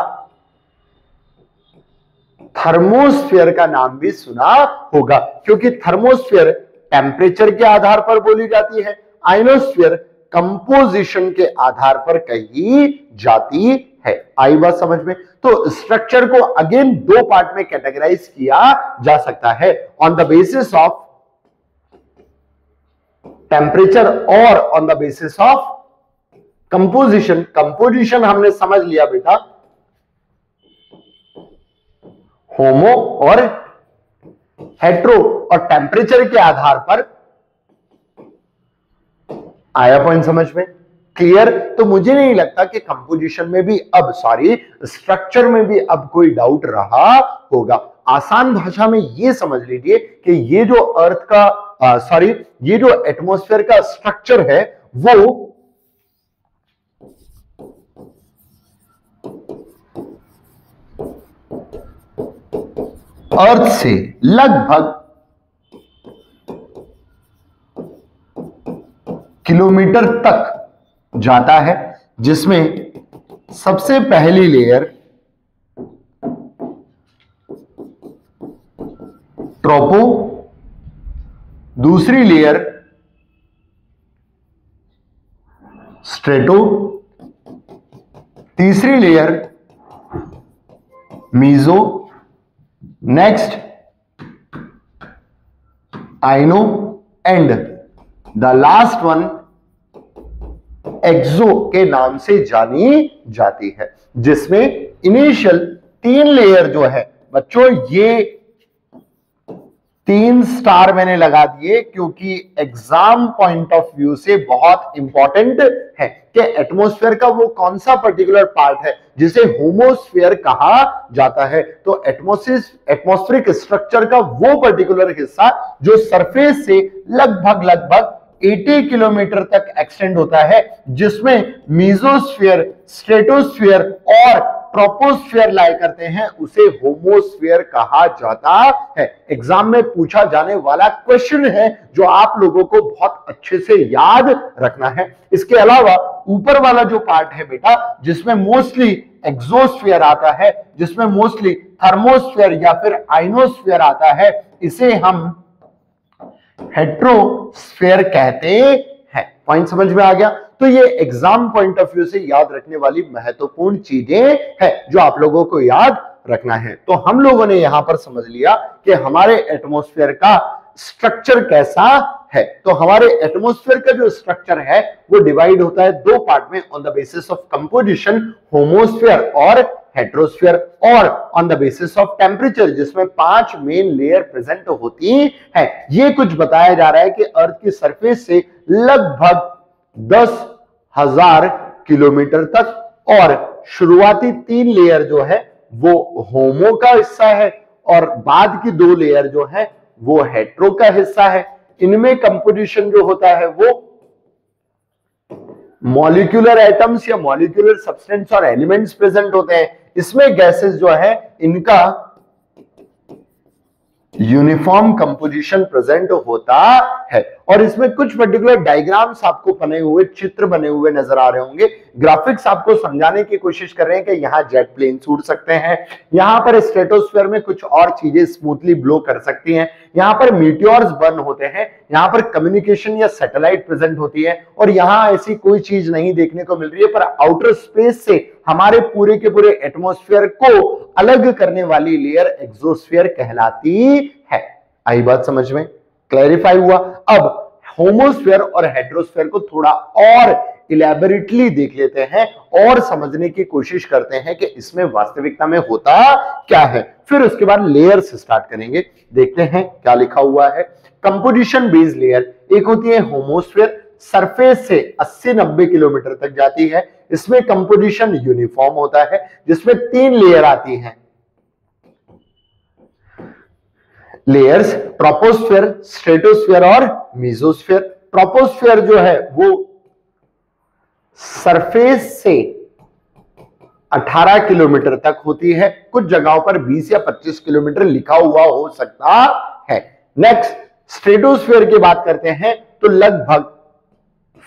थर्मोस्फीयर का नाम भी सुना होगा, क्योंकि थर्मोस्फीयर टेम्परेचर के आधार पर बोली जाती है, आइनोस्फीयर कंपोजिशन के आधार पर कही जाती है। आई बात समझ में? तो स्ट्रक्चर को अगेन 2 पार्ट में कैटेगराइज किया जा सकता है, on the basis of temperature और on the basis of composition. Composition हमने समझ लिया बेटा, होमो और हेट्रो, और टेम्परेचर के आधार पर आया। पॉइंट समझ में? क्लियर? तो मुझे नहीं लगता कि कंपोजिशन में भी अब स्ट्रक्चर में भी अब कोई डाउट रहा होगा। आसान भाषा में ये समझ लीजिए कि ये जो अर्थ का ये जो एटमॉस्फेयर का स्ट्रक्चर है वो अर्थ से लगभग किलोमीटर तक जाता है, जिसमें सबसे पहली लेयर ट्रोपो, दूसरी लेयर स्ट्रेटो, तीसरी layer meso, next iono and the last one exo के नाम से जानी जाती है, जिसमें इनिशियल 3 लेयर जो है बच्चों, ये 3 स्टार मैंने लगा दिए क्योंकि एग्जाम पॉइंट ऑफ व्यू से बहुत इंपॉर्टेंट है कि एटमॉस्फेयर का वो कौन सा पर्टिकुलर पार्ट है जिसे होमोस्फेयर कहा जाता है। तो एटमॉस्फेरिक स्ट्रक्चर का वो पर्टिकुलर हिस्सा जो सरफेस से लगभग 80 किलोमीटर तक एक्सटेंड होता है, जिसमें मीजोस्फीयर, स्ट्रेटोस्फीयर और ट्रोपोस्फीयर लाया करते हैं, उसे होमोस्फीयर कहा जाता है। एग्जाम में पूछा जाने वाला क्वेश्चन है जो आप लोगों को बहुत अच्छे से याद रखना है। इसके अलावा ऊपर वाला जो पार्ट है बेटा, जिसमें मोस्टली एक्सोस्फीयर आता है, जिसमें मोस्टली थर्मोस्फीयर या फिर आइनोस्फीयर आता है, इसे हम हेट्रोस्फीयर कहते हैं। पॉइंट समझ में आ गया? तो ये एग्जाम पॉइंट ऑफ व्यू से याद रखने वाली महत्वपूर्ण चीजें हैं जो आप लोगों को याद रखना है। तो हम लोगों ने यहां पर समझ लिया कि हमारे एटमॉस्फेयर का स्ट्रक्चर कैसा है। तो हमारे एटमॉस्फेयर का जो स्ट्रक्चर है वो डिवाइड होता है 2 पार्ट में, on the basis of composition होमोस्फेयर और हेट्रोस्फेयर, और on the basis of temperature जिसमें 5 मेन लेयर प्रेजेंट होती है। ये कुछ बताया जा रहा है कि अर्थ की सरफेस से लगभग 10,000 किलोमीटर तक, और शुरुआती 3 लेयर जो है वो होमो का हिस्सा है और बाद की 2 लेयर जो है वो हेट्रो का हिस्सा है। इनमें कंपोजिशन जो होता है वो मॉलिक्यूलर एटम्स या मॉलिक्यूलर सब्सटेंस और एलिमेंट्स प्रेजेंट होते हैं। इसमें गैसेस जो है इनका यूनिफॉर्म कंपोजिशन प्रेजेंट होता है, और इसमें कुछ पर्टिकुलर डायग्राम्स आपको बने हुए, चित्र बने हुए नजर आ रहे होंगे। ग्राफिक्स आपको समझाने की कोशिश कर रहे हैं कि यहाँ जेट प्लेन्स उड़ सकते हैं, यहाँ पर स्ट्रेटोस्फीयर में कुछ और चीजें स्मूथली ब्लो कर सकती हैं, यहाँ पर मीटियोर्स बर्न होते हैं, यहाँ पर कम्युनिकेशन या सैटेलाइट प्रेजेंट होती है, और यहाँ ऐसी कोई चीज नहीं देखने को मिल रही है। पर आउटर स्पेस से हमारे पूरे के पूरे एटमॉस्फेयर को अलग करने वाली लेयर एक्सोस्फीयर कहलाती है। आई बात समझ में? क्लैरिफाई हुआ? अब होमोस्फीयर और हेट्रोस्फीयर को थोड़ा और इलैबोरेटली देख लेते हैं और समझने की कोशिश करते हैं कि इसमें वास्तविकता में होता क्या है। फिर उसके बाद लेयर्स स्टार्ट करेंगे। देखते हैं क्या लिखा हुआ है। कंपोजिशन बेस्ड लेयर एक होती है होमोस्फीयर, सरफेस से 80-90 किलोमीटर तक जाती है। इसमें कंपोजिशन यूनिफॉर्म होता है, जिसमें 3 लेयर आती हैं। लेयर्स ट्रोपोस्फीयर, स्ट्रेटोस्फीयर और मीजोस्फीयर। ट्रोपोस्फीयर जो है वो सरफेस से 18 किलोमीटर तक होती है, कुछ जगहों पर 20 या 25 किलोमीटर लिखा हुआ हो सकता है। नेक्स्ट स्ट्रेटोस्फीयर की बात करते हैं तो लगभग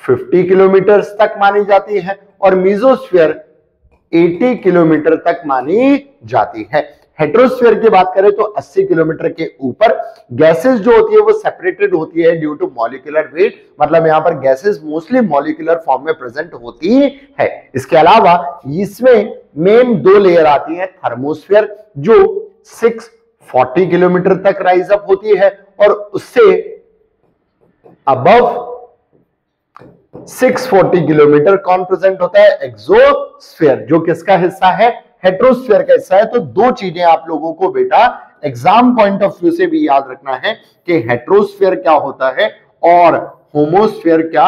50 किलोमीटर तक मानी जाती है, और मीजोस्फीयर 80 किलोमीटर तक मानी जाती है। हेट्रोस्फीयर की बात करें तो 80 किलोमीटर के ऊपर। गैसेस जो होती है वो सेपरेटेड होती है ड्यू टू मॉलिक्यूलर वेट, मतलब यहां पर गैसेस मोस्टली मॉलिक्यूलर फॉर्म में प्रेजेंट होती है। इसके अलावा इसमें मेन 2 लेयर आती है। थर्मोस्फीयर जो 640 किलोमीटर तक राइज अप होती है, और उससे अबव 640 किलोमीटर कौन प्रेजेंट होता है? एक्सोस्फीयर, जो किसका हिस्सा है? हेट्रोस्फीयर का हिस्सा है। तो 2 चीजें आप लोगों को बेटा एग्जाम पॉइंट ऑफ व्यू से भी याद रखना है कि हेट्रोस्फीयर क्या होता है और होमोस्फीयर क्या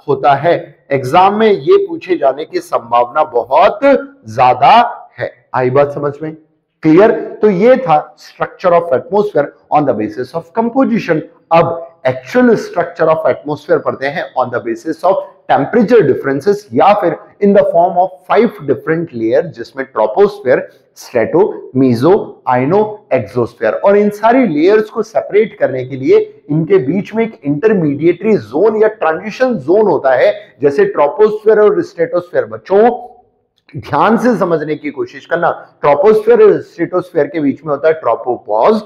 होता है। एग्जाम में ये पूछे जाने की संभावना बहुत ज्यादा है। आई बात समझ में? क्लियर? तो ये था structure of atmosphere on the basis of composition. अब एक्चुअल स्ट्रक्चर ऑफ एटमॉस्फेयर पढ़ते हैं on the basis of temperature differences या फिर in the form of 5 different layer, जिसमें ट्रोपोस्फेयर, स्ट्रेटो, मीजो, आइनो, एक्सोस्फेयर। और इन सारी लेयर्स को सेपरेट करने के लिए इनके बीच में एक इंटरमीडिएटरी जोन या ट्रांजिशन जोन होता है, जैसे ट्रोपोस्फेयर और स्ट्रेटोस्फेयर। बच्चों ध्यान से समझने की कोशिश करना, ट्रोपोस्फेयर और स्ट्रेटोस्फेयर के बीच में होता है ट्रोपोपॉज,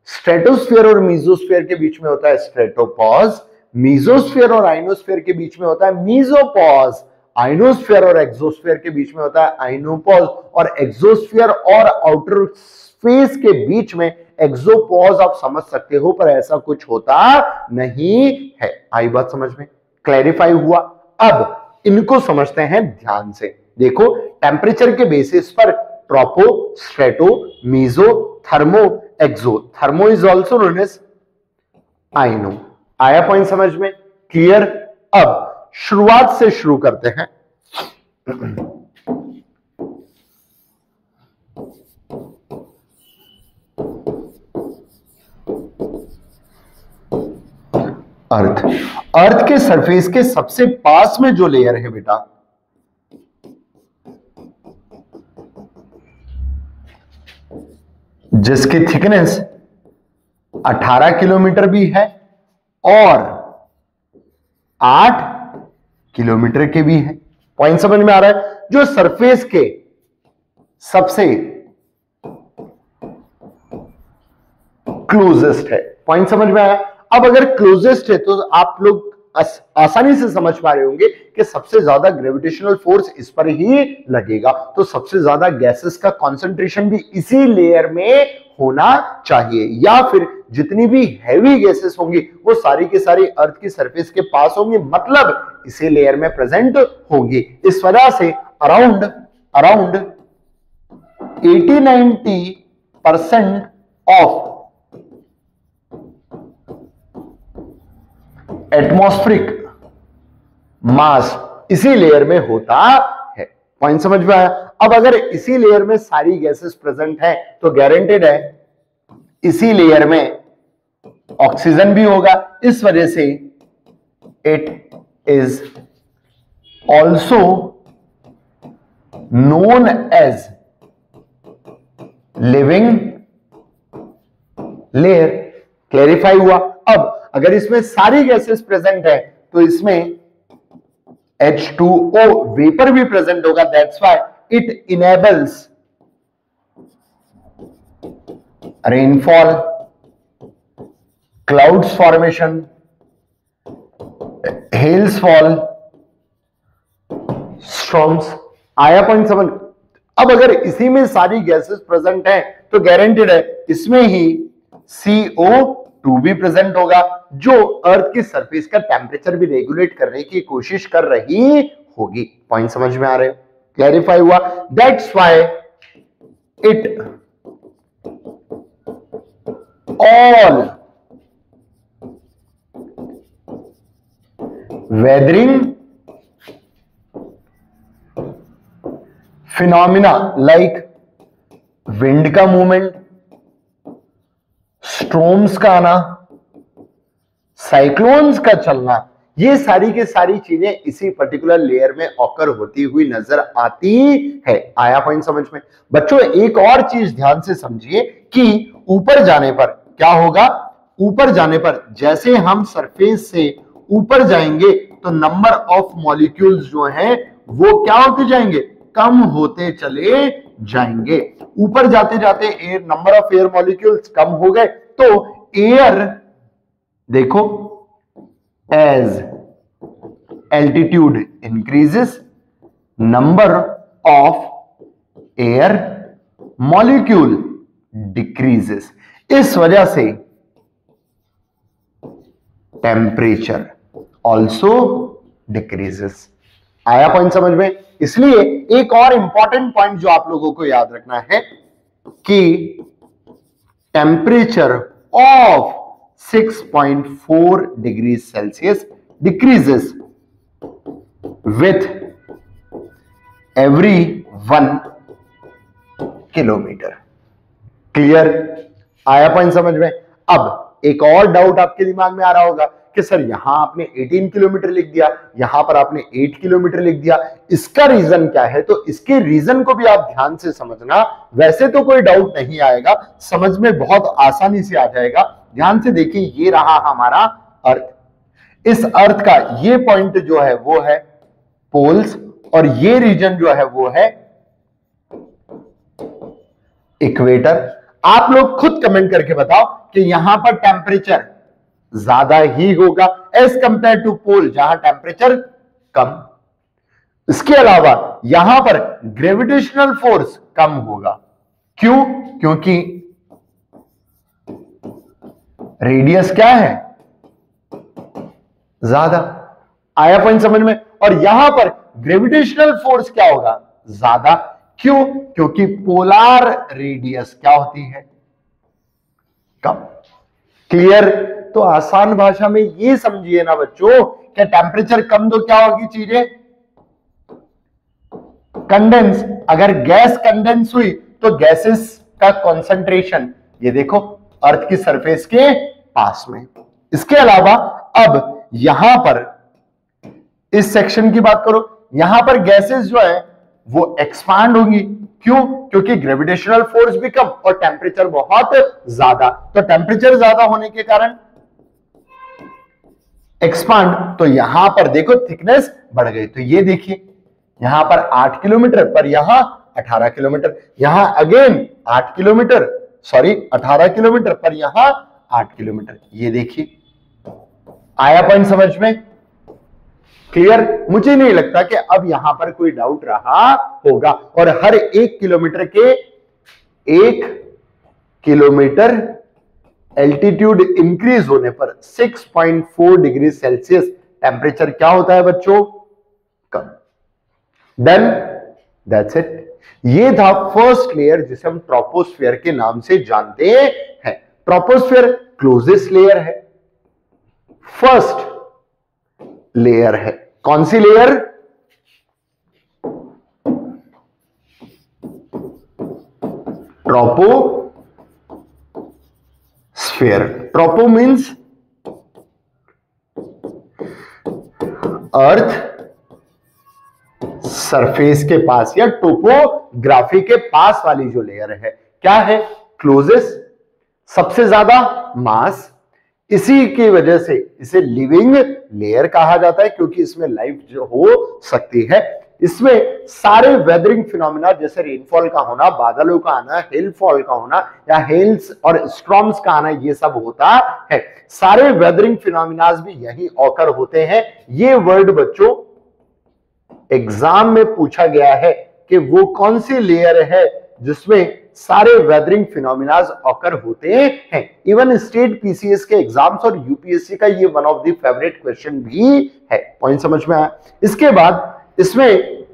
स्ट्रेटोस्फेयर और मीजोस्फेयर के बीच में होता है स्ट्रेटोपॉज, मीजोस्फेयर और आइनोस्फेयर के बीच में होता है मीजोपॉज, आइनोस्फेयर और एक्सोस्फेयर के बीच में होता है आइनोपॉज, और एक्सोस्फेयर और आउटर स्पेस के बीच में एक्सोपॉज आप समझ सकते हो, पर ऐसा कुछ होता नहीं है। आई बात समझ में? क्लैरिफाई हुआ? अब इनको समझते हैं ध्यान से। देखो, टेम्परेचर के बेसिस पर tropo, strato, meso, thermo, exo. Thermo is also known as iono. आया पॉइंट समझ में? क्लियर? अब शुरुआत से शुरू करते हैं। अर्थ के सरफेस के सबसे पास में जो लेयर है बेटा, जिसकी थिकनेस 18 किलोमीटर भी है और 8 किलोमीटर के भी है। पॉइंट समझ में आ रहा है? जो सरफेस के सबसे क्लोजेस्ट है। पॉइंट समझ में आया? अब अगर क्लोजेस्ट है तो आप लोग आसानी से समझ पा रहे होंगे कि सबसे ज्यादा ग्रेविटेशनल फोर्स इस पर ही लगेगा, तो सबसे ज्यादा गैसेस का कंसंट्रेशन भी इसी लेयर में होना चाहिए, या फिर जितनी भी हैवी गैसेस होंगी वो सारी की सारी अर्थ की सरफेस के पास होंगी, मतलब इसी लेयर में प्रेजेंट होंगी। इस वजह से अराउंड 80-90% ऑफ एटमॉस्फेरिक मास इसी लेयर में होता है। पॉइंट समझ में आया? अब अगर इसी लेयर में सारी गैसेस प्रेजेंट है तो गारंटेड है इसी लेयर में ऑक्सीजन भी होगा। इस वजह से it is also known as living layer. Clarify हुआ? अब अगर इसमें सारी गैसेस प्रेजेंट है तो इसमें H2O वेपर भी प्रेजेंट होगा। That's why it enables rainfall, clouds formation, hails fall, storms. आया पॉइंट समझ? अब अगर इसी में सारी गैसेस प्रेजेंट हैं तो गारंटेड है इसमें ही CO2 भी प्रेजेंट होगा, जो अर्थ की सरफेस का टेम्परेचर भी रेगुलेट करने की कोशिश कर रही होगी। पॉइंट समझ में आ रहे? क्लैरिफाई हुआ? That's why it all weathering phenomena like wind का मूवमेंट, स्ट्रोम्स का आना, साइक्लोन्स का चलना, ये सारी की सारी चीजें इसी पर्टिकुलर लेयर में ऑकर होती हुई नजर आती है। आया पॉइंट समझ में? बच्चों एक और चीज ध्यान से समझिए कि ऊपर जाने पर क्या होगा। ऊपर जाने पर जैसे हम सरफेस से ऊपर जाएंगे तो नंबर ऑफ मॉलिक्यूल्स जो हैं वो क्या होते जाएंगे? कम होते चले जाएंगे। ऊपर जाते जाते air, number of air molecules कम हो गए तो एयर, देखो, as altitude increases number of air molecule decreases. इस वजह से टेम्परेचर ऑल्सो डिक्रीजेस। आया पॉइंट समझ में? इसलिए एक और इंपॉर्टेंट पॉइंट जो आप लोगों को याद रखना है कि temperature of 6.4 degree Celsius decreases with every 1 kilometre. Clear? आया पॉइंट समझ में? अब एक और डाउट आपके दिमाग में आ रहा होगा कि सर यहां आपने 18 किलोमीटर लिख दिया, यहां पर आपने 8 किलोमीटर लिख दिया, इसका रीजन क्या है? तो इसके रीजन को भी आप ध्यान से समझना। वैसे तो कोई डाउट नहीं आएगा, समझ में बहुत आसानी से आ जाएगा। ध्यान से देखिए, ये रहा हमारा अर्थ। इस अर्थ का ये पॉइंट जो है वो है पोल्स, और ये रीजन जो है वो है इक्वेटर। आप लोग खुद कमेंट करके बताओ कि यहां पर टेम्परेचर ज्यादा ही होगा एज कंपेयर टू पोल जहां टेम्परेचर कम। इसके अलावा यहां पर ग्रेविटेशनल फोर्स कम होगा। क्यों? क्योंकि रेडियस क्या है? ज्यादा। आया पॉइंट समझ में? और यहां पर ग्रेविटेशनल फोर्स क्या होगा? ज्यादा। क्यों? क्योंकि पोलार रेडियस क्या होती है? कम। क्लियर? तो आसान भाषा में ये समझिए ना बच्चों, कि टेम्परेचर कम तो क्या होगी चीजें? कंडेंस। अगर गैस कंडेंस हुई तो गैसेस का कंसंट्रेशन ये देखो अर्थ की सरफेस के पास में। इसके अलावा अब यहां पर इस सेक्शन की बात करो, यहां पर गैसेस जो है वो एक्सपांड होंगी। क्यों? क्योंकि ग्रेविटेशनल फोर्स भी कम और टेम्परेचर बहुत ज्यादा। तो टेम्परेचर ज्यादा होने के कारण एक्सपांड। तो यहां पर देखो थिकनेस बढ़ गई। तो ये देखिए यहां पर 8 किलोमीटर पर यहां 18 किलोमीटर, यहां अगेन 8 किलोमीटर, सॉरी 18 किलोमीटर पर यहां 8 किलोमीटर। ये देखिए, आया पॉइंट समझ में? क्लियर? मुझे नहीं लगता कि अब यहां पर कोई डाउट रहा होगा। और हर 1 किलोमीटर के 1 किलोमीटर एल्टीट्यूड इंक्रीज होने पर 6.4 डिग्री सेल्सियस टेम्परेचर क्या होता है बच्चों? कम। डन? That's it. ये था फर्स्ट लेयर जिसे हम ट्रोपोस्फियर के नाम से जानते हैं। ट्रोपोस्फियर क्लोजेस्ट लेयर है, फर्स्ट लेयर है। कौन सी layer? Troposphere. Tropo means earth surface के पास या टोपोग्राफी के पास वाली जो लेयर है, क्या है? क्लोजेस्ट, सबसे ज्यादा मास। इसी की वजह से इसे लिविंग लेयर कहा जाता है, क्योंकि इसमें लाइफ जो हो सकती है। इसमें सारे वेदरिंग फिनोमिना जैसे रेनफॉल का होना, बादलों का आना, हेलफॉल का होना या हेल्स और स्टॉर्म्स का आना, ये सब होता है। सारे वेदरिंग फिनोमिनाज भी यही ऑकर होते हैं। ये वर्ड बच्चों एग्जाम में पूछा गया है कि वो कौन सी लेयर है जिसमें सारे वेदरिंग फिनोमिनाज ऑकर होते हैं। इवन स्टेट पीसीएस के एग्जाम्स और यूपीएससी का ये one of the favourite question भी है। पॉइंट समझ में आया? इसके बाद इसमें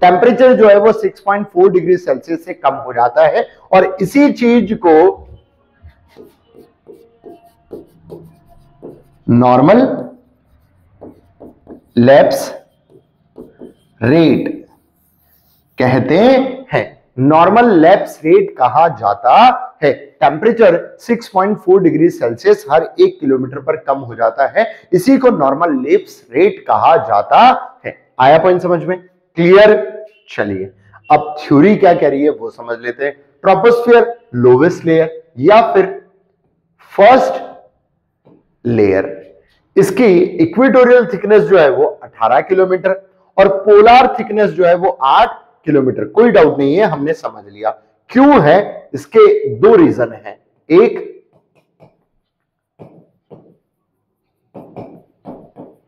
टेम्परेचर जो है वो 6.4 डिग्री सेल्सियस से कम हो जाता है, और इसी चीज को नॉर्मल लैप्स रेट कहते हैं। नॉर्मल लैप्स रेट कहा जाता है। टेम्परेचर 6.4 डिग्री सेल्सियस हर 1 किलोमीटर पर कम हो जाता है, इसी को नॉर्मल लैप्स रेट कहा जाता है। आया पॉइंट समझ में? क्लियर? चलिए अब थ्योरी क्या कह रही है वो समझ लेते हैं। ट्रोपोस्फियर लोवेस्ट लेयर या फिर फर्स्ट लेयर, इसकी इक्वेटोरियल थिकनेस जो है वो 18 किलोमीटर और पोलार थिकनेस जो है वो 8 किलोमीटर। कोई डाउट नहीं है, हमने समझ लिया। क्यों है? इसके दो रीजन हैं। एक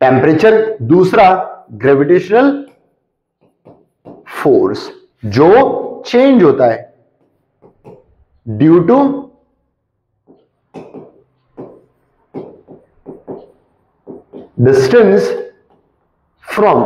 टेम्परेचर, दूसरा ग्रेविटेशनल फोर्स जो चेंज होता है due to distance from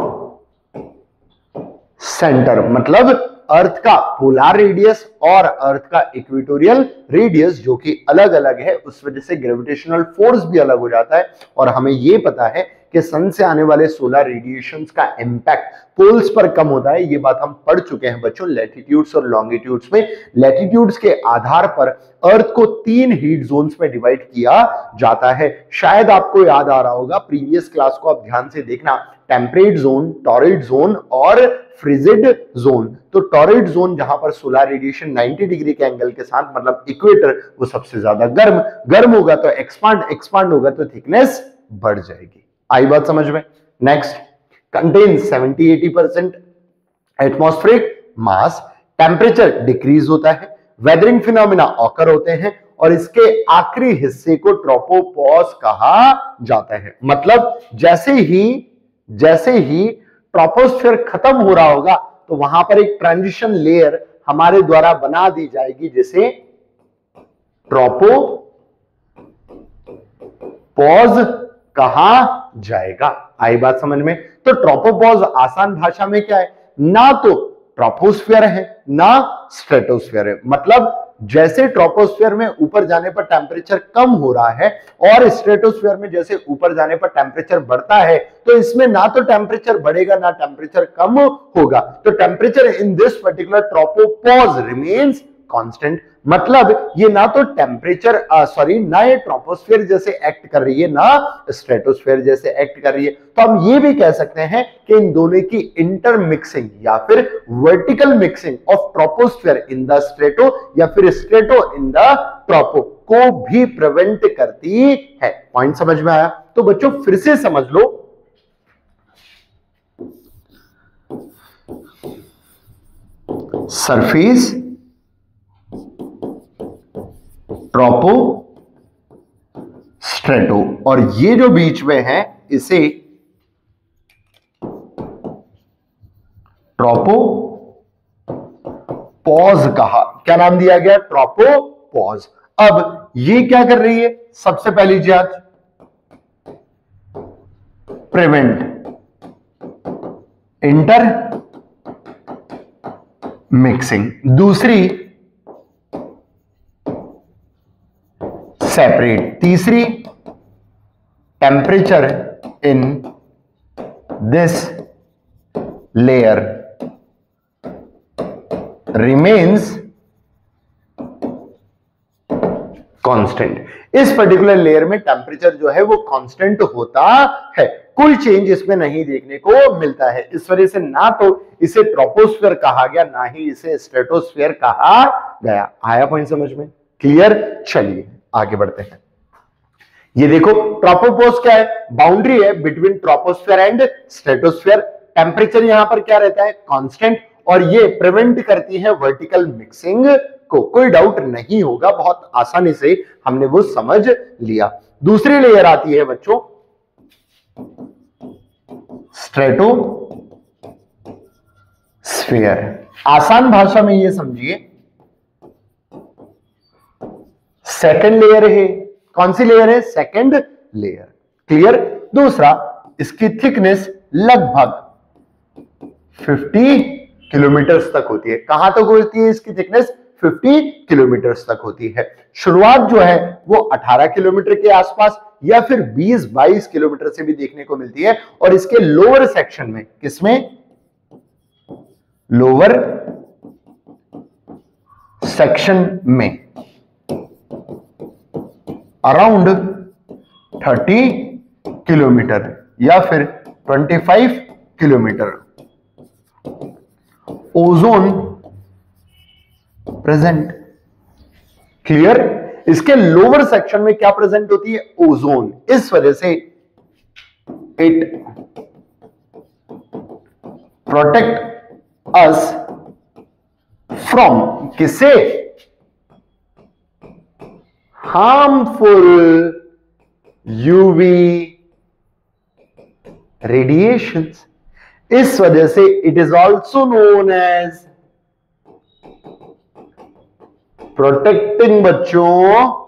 centre. मतलब अर्थ का पोलार रेडियस और अर्थ का इक्वेटोरियल रेडियस जो कि अलग अलग है, उस वजह से ग्रेविटेशनल फोर्स भी अलग हो जाता है। और हमें यह पता है कि सन से आने वाले सोलर रेडिएशंस का इंपैक्ट पोल्स पर कम होता है। ये बात हम पढ़ चुके हैं बच्चों लैटिट्यूड्स और लॉन्गिट्यूड्स में। लैटिट्यूड्स के आधार पर अर्थ को 3 हीट जोन्स में डिवाइड किया जाता है। शायद आपको याद आ रहा होगा, प्रीवियस क्लास को आप ध्यान से देखना, टेम्परेट जोन, टॉरिड जोन और फ्रिजिड जोन। तो टॉरिड जोन जहां पर सोलर रेडिएशन 90 डिग्री के एंगल के साथ, मतलब इक्वेटर, वो सबसे ज्यादा गर्म होगा तो एक्सपांड होगा तो थिकनेस बढ़ जाएगी। आई बात समझ में? नेक्स्ट, कंटेन 70-80% एटमॉस्फेरिक मास, टेम्परेचर डिक्रीज होता है, वेदरिंग फिनोमिना ऑकर होते हैं और इसके आखिरी हिस्से को ट्रोपोपॉज कहा जाता है। मतलब जैसे ही ट्रोपोस्फीयर खत्म हो रहा होगा तो वहां पर एक ट्रांजिशन लेयर हमारे द्वारा बना दी जाएगी जिसे ट्रोपोपॉज कहा जाएगा। आई बात समझ में? तो ट्रोपोपॉज आसान भाषा में क्या है? ना तो ट्रोपोस्फीयर है ना स्ट्रेटोस्फीयर है। मतलब जैसे ट्रोपोस्फीयर में ऊपर जाने पर टेम्परेचर कम हो रहा है और स्ट्रेटोस्फीयर में जैसे ऊपर जाने पर टेम्परेचर बढ़ता है, तो इसमें ना तो टेम्परेचर बढ़ेगा ना टेम्परेचर कम होगा। तो temperature in this particular tropopause remains constant. मतलब ये ना तो ना ये ट्रोपोस्फीयर जैसे एक्ट कर रही है ना स्ट्रेटोस्फीयर जैसे एक्ट कर रही है। तो हम ये भी कह सकते हैं कि इन दोनों की इंटरमिक्सिंग या फिर vertical mixing of troposphere in the strato या फिर स्ट्रेटो इन द ट्रोपो को भी प्रिवेंट करती है। पॉइंट समझ में आया? तो बच्चों फिर से समझ लो, सरफेस, ट्रोपो, स्ट्रेटो, और ये जो बीच में है इसे ट्रोपोपॉज कहा। क्या नाम दिया गया? ट्रोपोपॉज। अब ये क्या कर रही है? सबसे पहली चीज प्रिवेंट इंटर मिक्सिंग, दूसरी सेपरेट, तीसरी temperature in this layer remains constant. इस पर्टिकुलर लेयर में टेम्परेचर जो है वो कांस्टेंट होता है, कोई चेंज इसमें नहीं देखने को मिलता है। इस वजह से ना तो इसे ट्रोपोस्फीयर कहा गया ना ही इसे स्ट्रेटोस्फीयर कहा गया। आया पॉइंट समझ में? क्लियर? चलिए आगे बढ़ते हैं। ये देखो ट्रोपोपॉज क्या है? बाउंड्री है between troposphere and stratosphere. Temperature यहां पर क्या रहता है? कांस्टेंट, और ये प्रिवेंट करती है वर्टिकल मिक्सिंग को। कोई डाउट नहीं होगा, बहुत आसानी से हमने वो समझ लिया। दूसरी लेयर आती है बच्चों स्ट्रेटोस्फीयर। आसान भाषा में ये समझिए सेकंड लेयर है। कौन सी लेयर है? Second layer. क्लियर? दूसरा, इसकी थिकनेस लगभग 50 किलोमीटर तक होती है। कहां तक होती है इसकी थिकनेस? 50 किलोमीटर तक होती है। शुरुआत जो है वो 18 किलोमीटर के आसपास या फिर 20-22 किलोमीटर से भी देखने को मिलती है। और इसके लोअर सेक्शन में, किसमें? लोअर सेक्शन में अराउंड 30 किलोमीटर या फिर 25 किलोमीटर ओजोन प्रेजेंट। क्लियर? इसके लोअर सेक्शन में क्या प्रेजेंट होती है? ओजोन। इस वजह से इट प्रोटेक्ट अस फ्रॉम किसे? Harmful UV radiations. इस वजह से it is also known as protecting बच्चों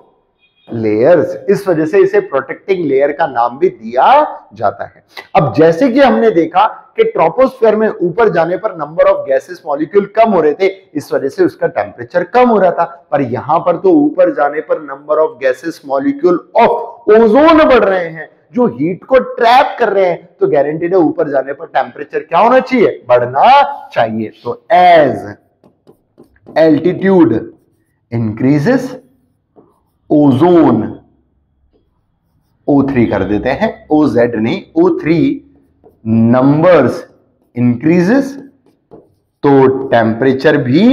लेयर्स। इस वजह से इसे प्रोटेक्टिंग लेयर का नाम भी दिया जाता है। अब जैसे कि हमने देखा कि ट्रोपोस्फीयर में ऊपर जाने पर नंबर ऑफ गैसेस मॉलिक्यूल कम हो रहे थे, इस वजह से उसका टेम्परेचर कम हो रहा था। पर यहां पर तो ऊपर जाने पर number of gases molecule of ozone बढ़ रहे हैं, जो हीट को ट्रैप कर रहे हैं, तो गारंटीड है ऊपर जाने पर टेम्परेचर क्या होना चाहिए, बढ़ना चाहिए। तो as altitude increases ozone, O3 कर देते हैं, OZ नहीं, O3 नंबर्स इंक्रीजेस, तो टेम्परेचर भी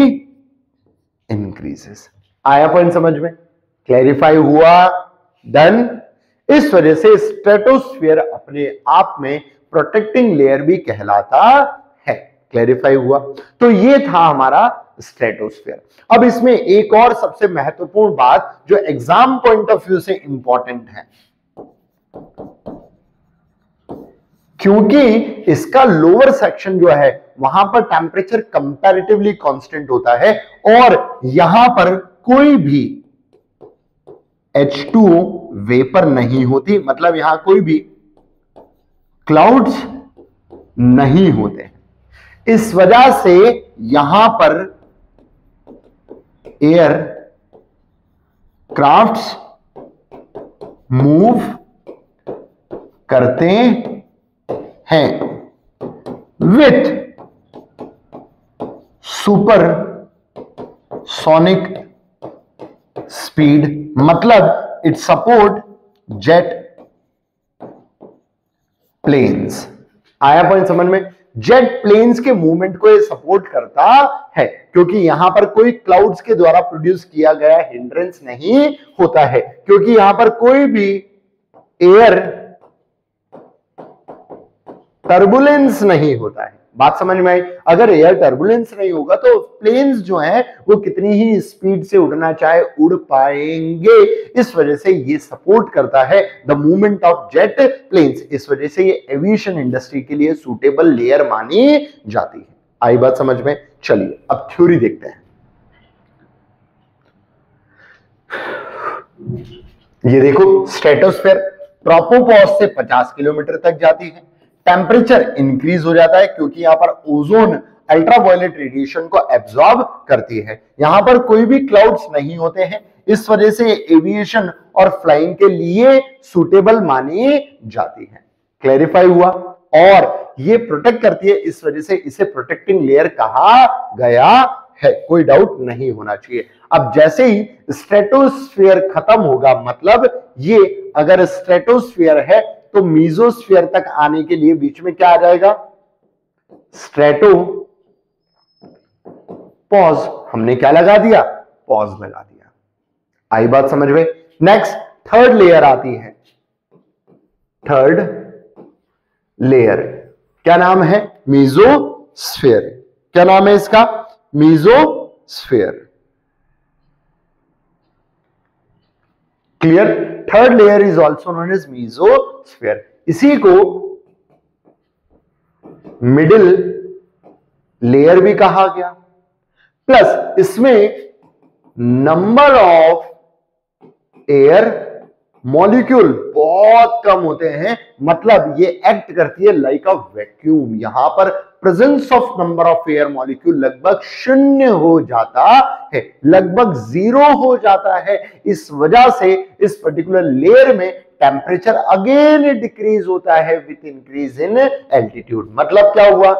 इंक्रीजेस। आया पॉइंट समझ में, क्लैरिफाई हुआ, डन। इस वजह से स्ट्रेटोस्फीयर अपने आप में प्रोटेक्टिंग लेयर भी कहलाता है। क्लैरिफाई हुआ। तो ये था हमारा स्ट्रेटोस्फीयर। अब इसमें एक और सबसे महत्वपूर्ण बात जो एग्जाम पॉइंट ऑफ व्यू से इंपॉर्टेंट है, क्योंकि इसका लोअर सेक्शन जो है वहां पर टेम्परेचर कंपैरेटिवली कांस्टेंट होता है और यहां पर कोई भी H2 वेपर नहीं होती, मतलब यहां कोई भी क्लाउड्स नहीं होते। इस वजह से यहां पर एयर क्राफ्ट्स मूव करते हैं विथ सुपर सोनिक स्पीड, मतलब इट सपोर्ट जेट प्लेन्स। आया पॉइंट समझ में, जेट प्लेन्स के मूवमेंट को ये सपोर्ट करता है, क्योंकि यहां पर कोई क्लाउड्स के द्वारा प्रोड्यूस किया गया हिंड्रेंस नहीं होता है, क्योंकि यहां पर कोई भी एयर टर्बुलेंस नहीं होता है। बात समझ में आई? अगर एयर टर्बुलेंस नहीं होगा तो प्लेन्स जो हैं वो कितनी ही स्पीड से उड़ना चाहे उड़ पाएंगे। इस वजह से ये सपोर्ट करता है the movement of jet planes. इस वजह से ये एविएशन इंडस्ट्री के लिए सूटेबल लेयर मानी जाती है। आई बात समझ में? चलिए अब थ्योरी देखते हैं। ये देखो, स्ट्रेटोस्फीयर ट्रोपोपॉज से 50 किलोमीटर तक जाती है, टेम्परेचर इंक्रीज हो जाता है क्योंकि यहां पर ओजोन अल्ट्रावायलेट रेडिएशन को एब्जॉर्ब करती है। यहां पर कोई भी क्लाउड्स नहीं होते हैं, इस वजह से एविएशन और फ्लाइंग के लिए सूटेबल मानी जाती है। क्लैरिफाई हुआ? और ये प्रोटेक्ट करती है, इस वजह से इसे प्रोटेक्टिंग लेयर कहा गया है, कोई डाउट नहीं होना चाहिए। अब जैसे ही स्ट्रेटोस्फीयर खत्म होगा, मतलब ये अगर स्ट्रेटोस्फीयर है तो मीजोस्फीयर तक आने के लिए बीच में क्या आ जाएगा? Strato pause. हमने क्या लगा दिया? पॉज लगा दिया। आई बात समझ में? नेक्स्ट थर्ड लेयर आती है। थर्ड लेयर क्या नाम है? मीजोस्फीयर। क्या नाम है इसका? Mesosphere. Clear? Third layer is also known as mesosphere. इसी को मिडिल लेयर भी कहा गया। प्लस इसमें नंबर ऑफ एयर मॉलिक्यूल बहुत कम होते हैं, मतलब ये एक्ट करती है लाइक अ वैक्यूम। यहां पर presence of number of air molecule लगभग 0 हो जाता है, लगभग 0 हो जाता है। इस वजह से इस पर्टिकुलर लेयर में टेम्परेचर अगेन डिक्रीज होता है विथ इंक्रीज इन एल्टीट्यूड। मतलब क्या हुआ?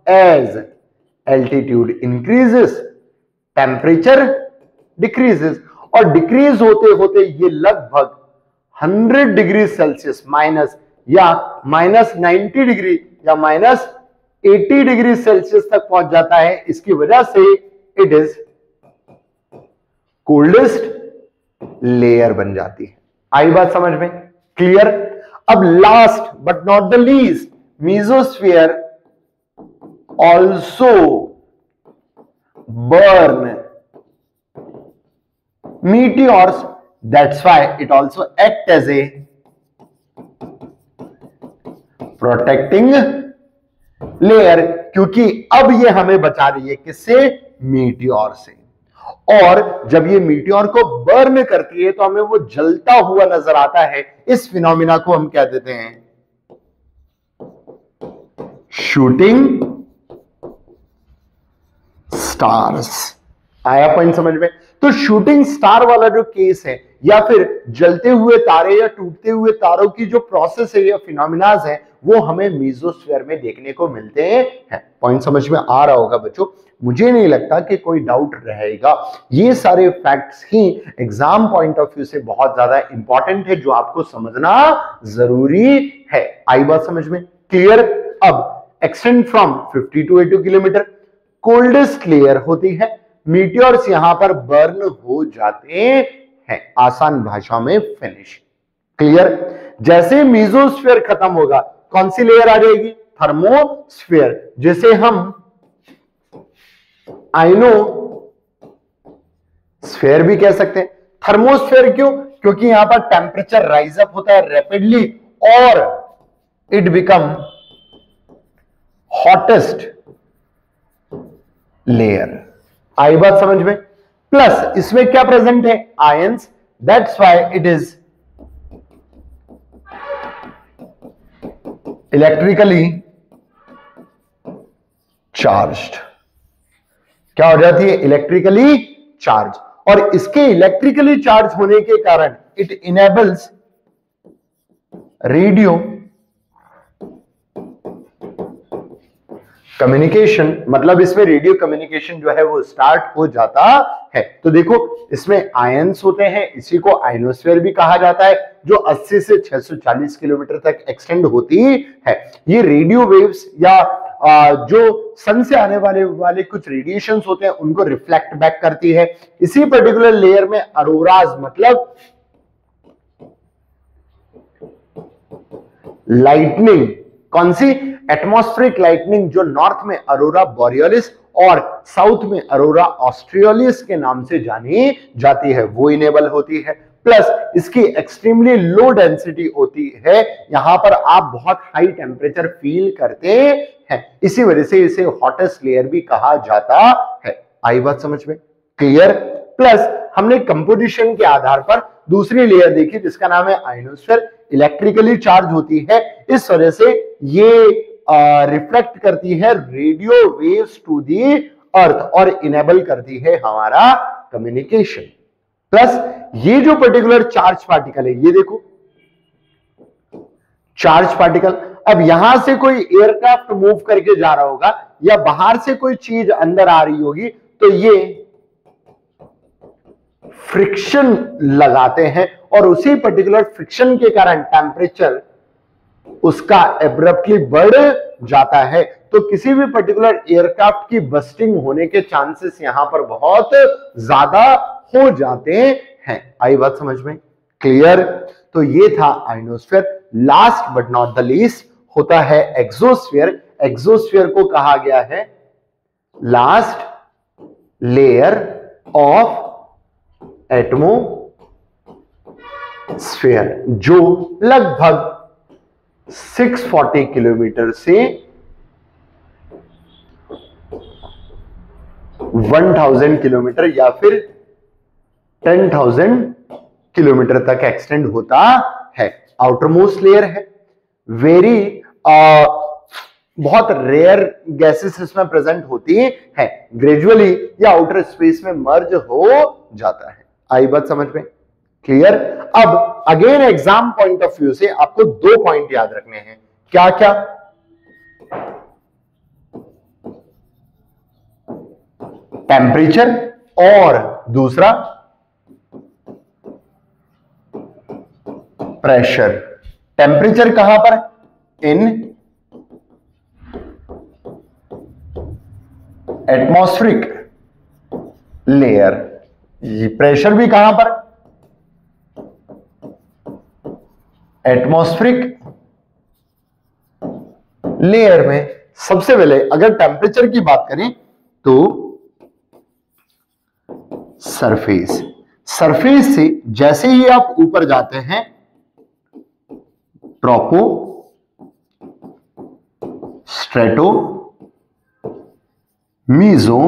As altitude increases temperature decreases, और डिक्रीज होते होते ये लगभग 100 डिग्री सेल्सियस माइनस या -90 डिग्री या -80 डिग्री सेल्सियस तक पहुंच जाता है। इसकी वजह से इट इज कोल्डेस्ट लेयर बन जाती है। आई बात समझ में? क्लियर? अब last but not the least, mesosphere also burn meteors, that's why it also act as a protecting layer, क्योंकि अब ये हमें बचा रही है किससे? मीटियोर से। और जब ये मीटियोर को बर्न करती है तो हमें वो जलता हुआ नजर आता है। इस फिनोमिना को हम क्या देते हैं? Shooting stars. आया पॉइंट समझ में? तो शूटिंग स्टार वाला जो केस है या फिर जलते हुए तारे या टूटते हुए तारों की जो प्रोसेस है या फिनोमिनाज है वो हमें मीजोस्फीयर में देखने को मिलते हैं। पॉइंट समझ में आ रहा होगा बच्चों, मुझे नहीं लगता कि कोई डाउट रहेगा। ये सारे facts he exam point of view से बहुत ज्यादा इंपॉर्टेंट है जो आपको समझना जरूरी है। आई बात समझ में? क्लियर? अब extend from 50 to 80 kilometre coldest layer होती है, मीटियोर्स यहां पर बर्न हो जाते हैं, आसान भाषा में फिनिश। क्लियर? जैसे मीजोस्फीयर खत्म होगा कौन सी लेयर आ जाएगी? थर्मोस्फीयर, जिसे हम आइनोस्फीयर भी कह सकते हैं। थर्मोस्फीयर क्यों? क्योंकि यहां पर टेम्परेचर राइज अप होता है रैपिडली और इट बिकम हॉटेस्ट लेयर। आई बात समझ में? प्लस इसमें क्या प्रेजेंट है? Ions, that's why it is electrically charged. क्या हो जाती है? Electrically charge. और इसके इलेक्ट्रिकली चार्ज होने के कारण इट इनेबल्स रेडियो कम्युनिकेशन, मतलब इसमें रेडियो कम्युनिकेशन जो है वो स्टार्ट हो जाता है। तो देखो इसमें आयंस होते हैं, इसी को आइनोस्फीयर भी कहा जाता है, जो 80 से 640 किलोमीटर तक एक्सटेंड होती है। ये रेडियो वेव्स या जो सन से आने वाले कुछ रेडिएशंस होते हैं उनको रिफ्लेक्ट बैक करती है। इसी पर्टिकुलर लेयर में अरोराज मतलब लाइटनिंग, कौन सी? एटमॉस्फेरिक लाइटनिंग, जो नॉर्थ में अरोरा बोरियोलिस और साउथ में अरोरा ऑस्ट्रियोलिस के नाम से जानी जाती है, वो इनेबल होती है। प्लस इसकी एक्सट्रीमली लो डेंसिटी होती है, यहां पर आप बहुत हाई टेम्परेचर फील करते हैं, इसी वजह से इसे हॉटेस्ट लेयर भी कहा जाता है। आई बात समझ में? क्लियर? प्लस हमने कंपोजिशन के आधार पर दूसरी लेयर देखी जिसका नाम है आइनोस्फीयर, इलेक्ट्रिकली चार्ज होती है, इस वजह से ये रिफ्लेक्ट करती है रेडियो वेव्स टू दी अर्थ और इनेबल करती है हमारा कम्युनिकेशन। प्लस ये जो पर्टिकुलर चार्ज पार्टिकल है, ये देखो चार्ज पार्टिकल, अब यहां से कोई एयरक्राफ्ट मूव करके जा रहा होगा या बाहर से कोई चीज अंदर आ रही होगी तो ये फ्रिक्शन लगाते हैं और उसी पर्टिकुलर फ्रिक्शन के कारण टेम्परेचर उसका एब्रप्टली बढ़ जाता है। तो किसी भी पर्टिकुलर एयरक्राफ्ट की बस्टिंग होने के चांसेस यहां पर बहुत ज्यादा हो जाते हैं। आई बात समझ में? क्लियर? तो ये था ionosphere. Last but not the least होता है एक्सोस्फीयर। एक्सोस्फीयर को कहा गया है लास्ट लेयर ऑफ एटमोस्फीयर, जो लगभग 640 किलोमीटर से 1000 किलोमीटर या फिर 10,000 किलोमीटर तक एक्सटेंड होता है। आउटर मोस्ट लेयर है, वेरी बहुत रेयर गैसेस इसमें प्रेजेंट होती है, ग्रेजुअली या आउटर स्पेस में मर्ज हो जाता है। आई बात समझ में? क्लियर? अब again exam point of view से आपको 2 पॉइंट याद रखने हैं। क्या क्या? टेम्परेचर और दूसरा प्रेशर। टेम्परेचर कहां पर? इन एटमॉस्फेरिक लेयर। प्रेशर भी कहां पर? एटमॉस्फेरिक लेयर में। सबसे पहले अगर टेम्परेचर की बात करें तो सरफेस, सरफेस से जैसे ही आप ऊपर जाते हैं ट्रोपो, स्ट्रेटो, मीजो,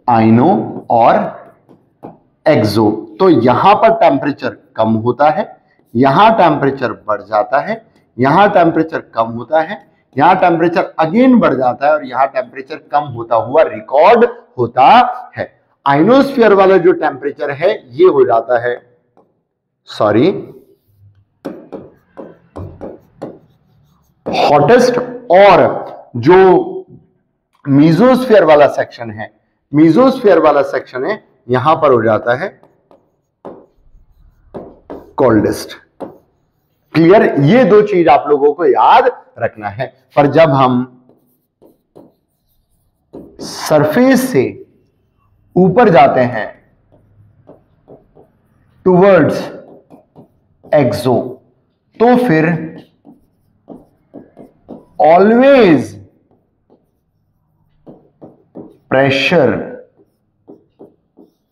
आइनो और एक्सो, तो यहां पर टेम्परेचर कम होता है, यहां टेम्परेचर बढ़ जाता है, यहां टेम्परेचर कम होता है, यहां टेम्परेचर अगेन बढ़ जाता है और यहां टेम्परेचर कम होता हुआ रिकॉर्ड होता है। आइनोस्फीयर वाला जो टेम्परेचर है ये हो जाता है, सॉरी, हॉटेस्ट, और जो मीजोस्फीयर वाला सेक्शन है, मीजोस्फीयर वाला सेक्शन है, यहां पर हो जाता है कोल्डेस्ट। क्लियर? ये दो चीज आप लोगों को याद रखना है। पर जब हम सरफेस से ऊपर जाते हैं टुवर्ड्स एक्सो, तो फिर always pressure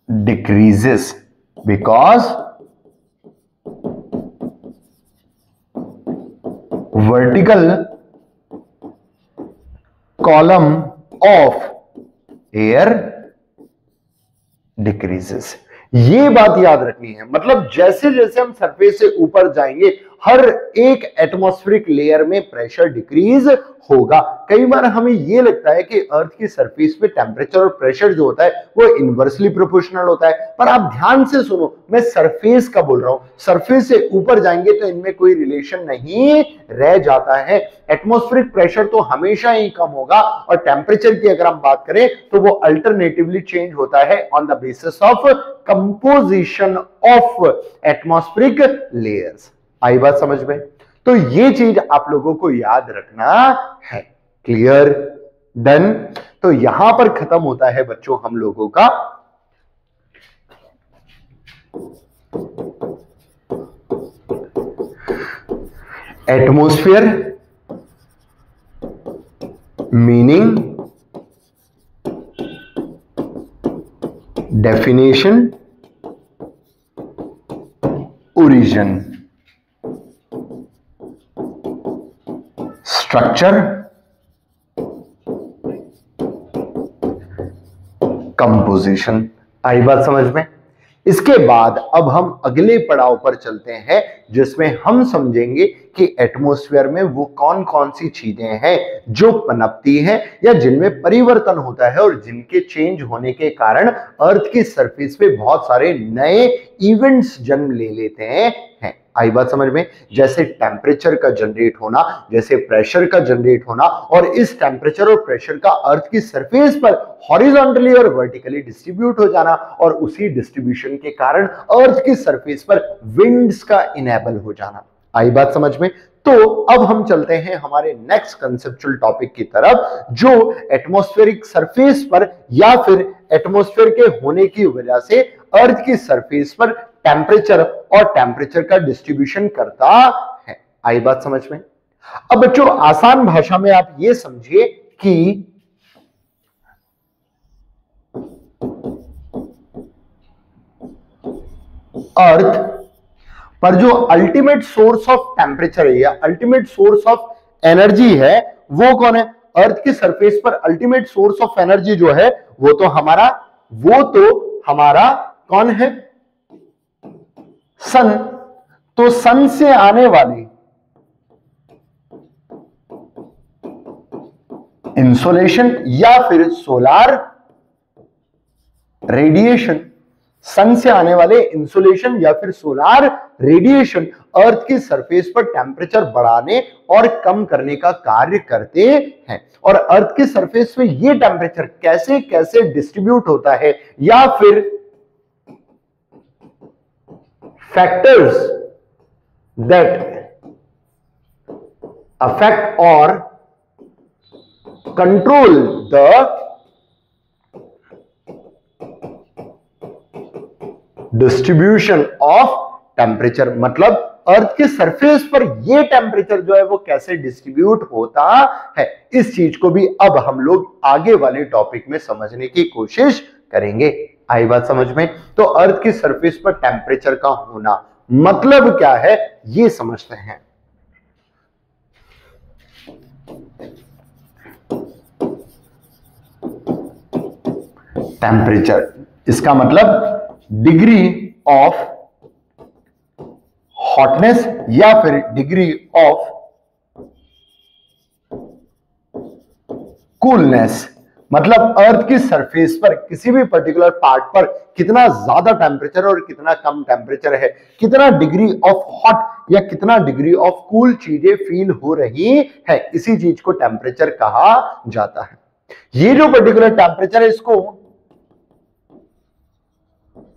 decreases because vertical column of air decreases। ये बात याद रखनी है। मतलब जैसे जैसे हम सरफेस से ऊपर जाएंगे हर एक एटमॉस्फेरिक लेयर में प्रेशर डिक्रीज होगा। कई बार हमें ये लगता है कि अर्थ की सरफेस पे टेम्परेचर और प्रेशर जो होता है वो इनवर्सली प्रोपोर्शनल होता है, पर आप ध्यान से सुनो, मैं सरफेस का बोल रहा हूं। सरफेस से ऊपर जाएंगे तो इनमें कोई रिलेशन नहीं रह जाता है। एटमॉस्फेरिक प्रेशर तो हमेशा ही कम होगा और टेम्परेचर की अगर हम बात करें तो वो अल्टरनेटिवली चेंज होता है on the basis of composition of atmospheric layers. आई बात समझ में? तो ये चीज आप लोगों को याद रखना है। क्लियर? डन? तो यहां पर खत्म होता है बच्चों हम लोगों का atmosphere, meaning, definition, origin, structure, composition. आई बात समझ में? इसके बाद अब हम अगले पड़ाव पर चलते हैं जिसमें हम समझेंगे कि एटमॉस्फेयर में वो कौन कौन सी चीजें हैं जो पनपती हैं या जिनमें परिवर्तन होता है और जिनके चेंज होने के कारण अर्थ की सरफेस पे बहुत सारे नए इवेंट्स जन्म ले लेते हैं। आई बात समझ में? जैसे टेम्परेचर का जनरेट होना, जैसे प्रेशर का जनरेट होना, और इस टेम्परेचर और प्रेशर का अर्थ की सरफेस पर हॉरिजॉन्टली और वर्टिकली डिस्ट्रीब्यूट हो जाना, और उसी डिस्ट्रीब्यूशन के कारण अर्थ की सरफेस पर विंड्स का इनेबल हो जाना। आई बात समझ में? तो अब हम चलते हैं हमारे नेक्स्ट कंसेप्चुअल टॉपिक की तरफ, जो एटमॉस्फेरिक सरफेस पर या फिर एटमॉस्फेयर के होने की वजह से अर्थ की सरफेस पर टेम्परेचर और टेम्परेचर का डिस्ट्रीब्यूशन करता है। आई बात समझ में? अब बच्चों आसान भाषा में आप ये समझिए कि अर्थ पर जो अल्टीमेट सोर्स ऑफ टेम्परेचर है या अल्टीमेट सोर्स ऑफ एनर्जी है वो कौन है? अर्थ की सरफेस पर अल्टीमेट सोर्स ऑफ एनर्जी जो है वो तो हमारा कौन है? सन। तो सन से आने वाले इंसोलेशन या फिर सोलार रेडिएशन, सन से आने वाले इंसोलेशन या फिर सोलार रेडिएशन अर्थ की सरफेस पर टेम्परेचर बढ़ाने और कम करने का कार्य करते हैं। और अर्थ की सरफेस पे ये टेम्परेचर कैसे कैसे डिस्ट्रीब्यूट होता है या फिर फैक्टर्स दैट अफेक्ट और control the distribution of temperature, मतलब अर्थ के सरफेस पर ये टेम्परेचर जो है वो कैसे डिस्ट्रीब्यूट होता है, इस चीज को भी अब हम लोग आगे वाले टॉपिक में समझने की कोशिश करेंगे। आई बात समझ में? तो अर्थ की सरफेस पर टेम्परेचर का होना मतलब क्या है ये समझते हैं। टेम्परेचर, इसका मतलब डिग्री ऑफ हॉटनेस या फिर डिग्री ऑफ कूलनेस मतलब अर्थ की सरफेस पर किसी भी पर्टिकुलर पार्ट पर कितना ज्यादा टेम्परेचर और कितना कम टेम्परेचर है, कितना डिग्री ऑफ हॉट या कितना डिग्री ऑफ कूल चीजें फील हो रही है, इसी चीज को टेम्परेचर कहा जाता है। ये जो पर्टिकुलर टेम्परेचर है इसको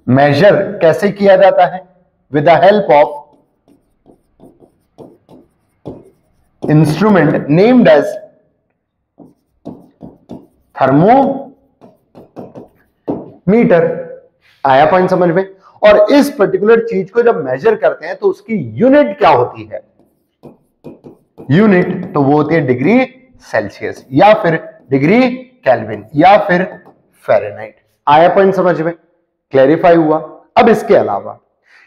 मेजर कैसे किया जाता है? With the help of instrument named as thermometer. आया पॉइंट समझ में? और इस पर्टिकुलर चीज को जब मेजर करते हैं तो उसकी यूनिट क्या होती है? यूनिट तो वो होती है डिग्री सेल्सियस या फिर डिग्री केल्विन या फिर फ़ारेनहाइट। आया पॉइंट समझ में? क्लैरिफाई हुआ? अब इसके अलावा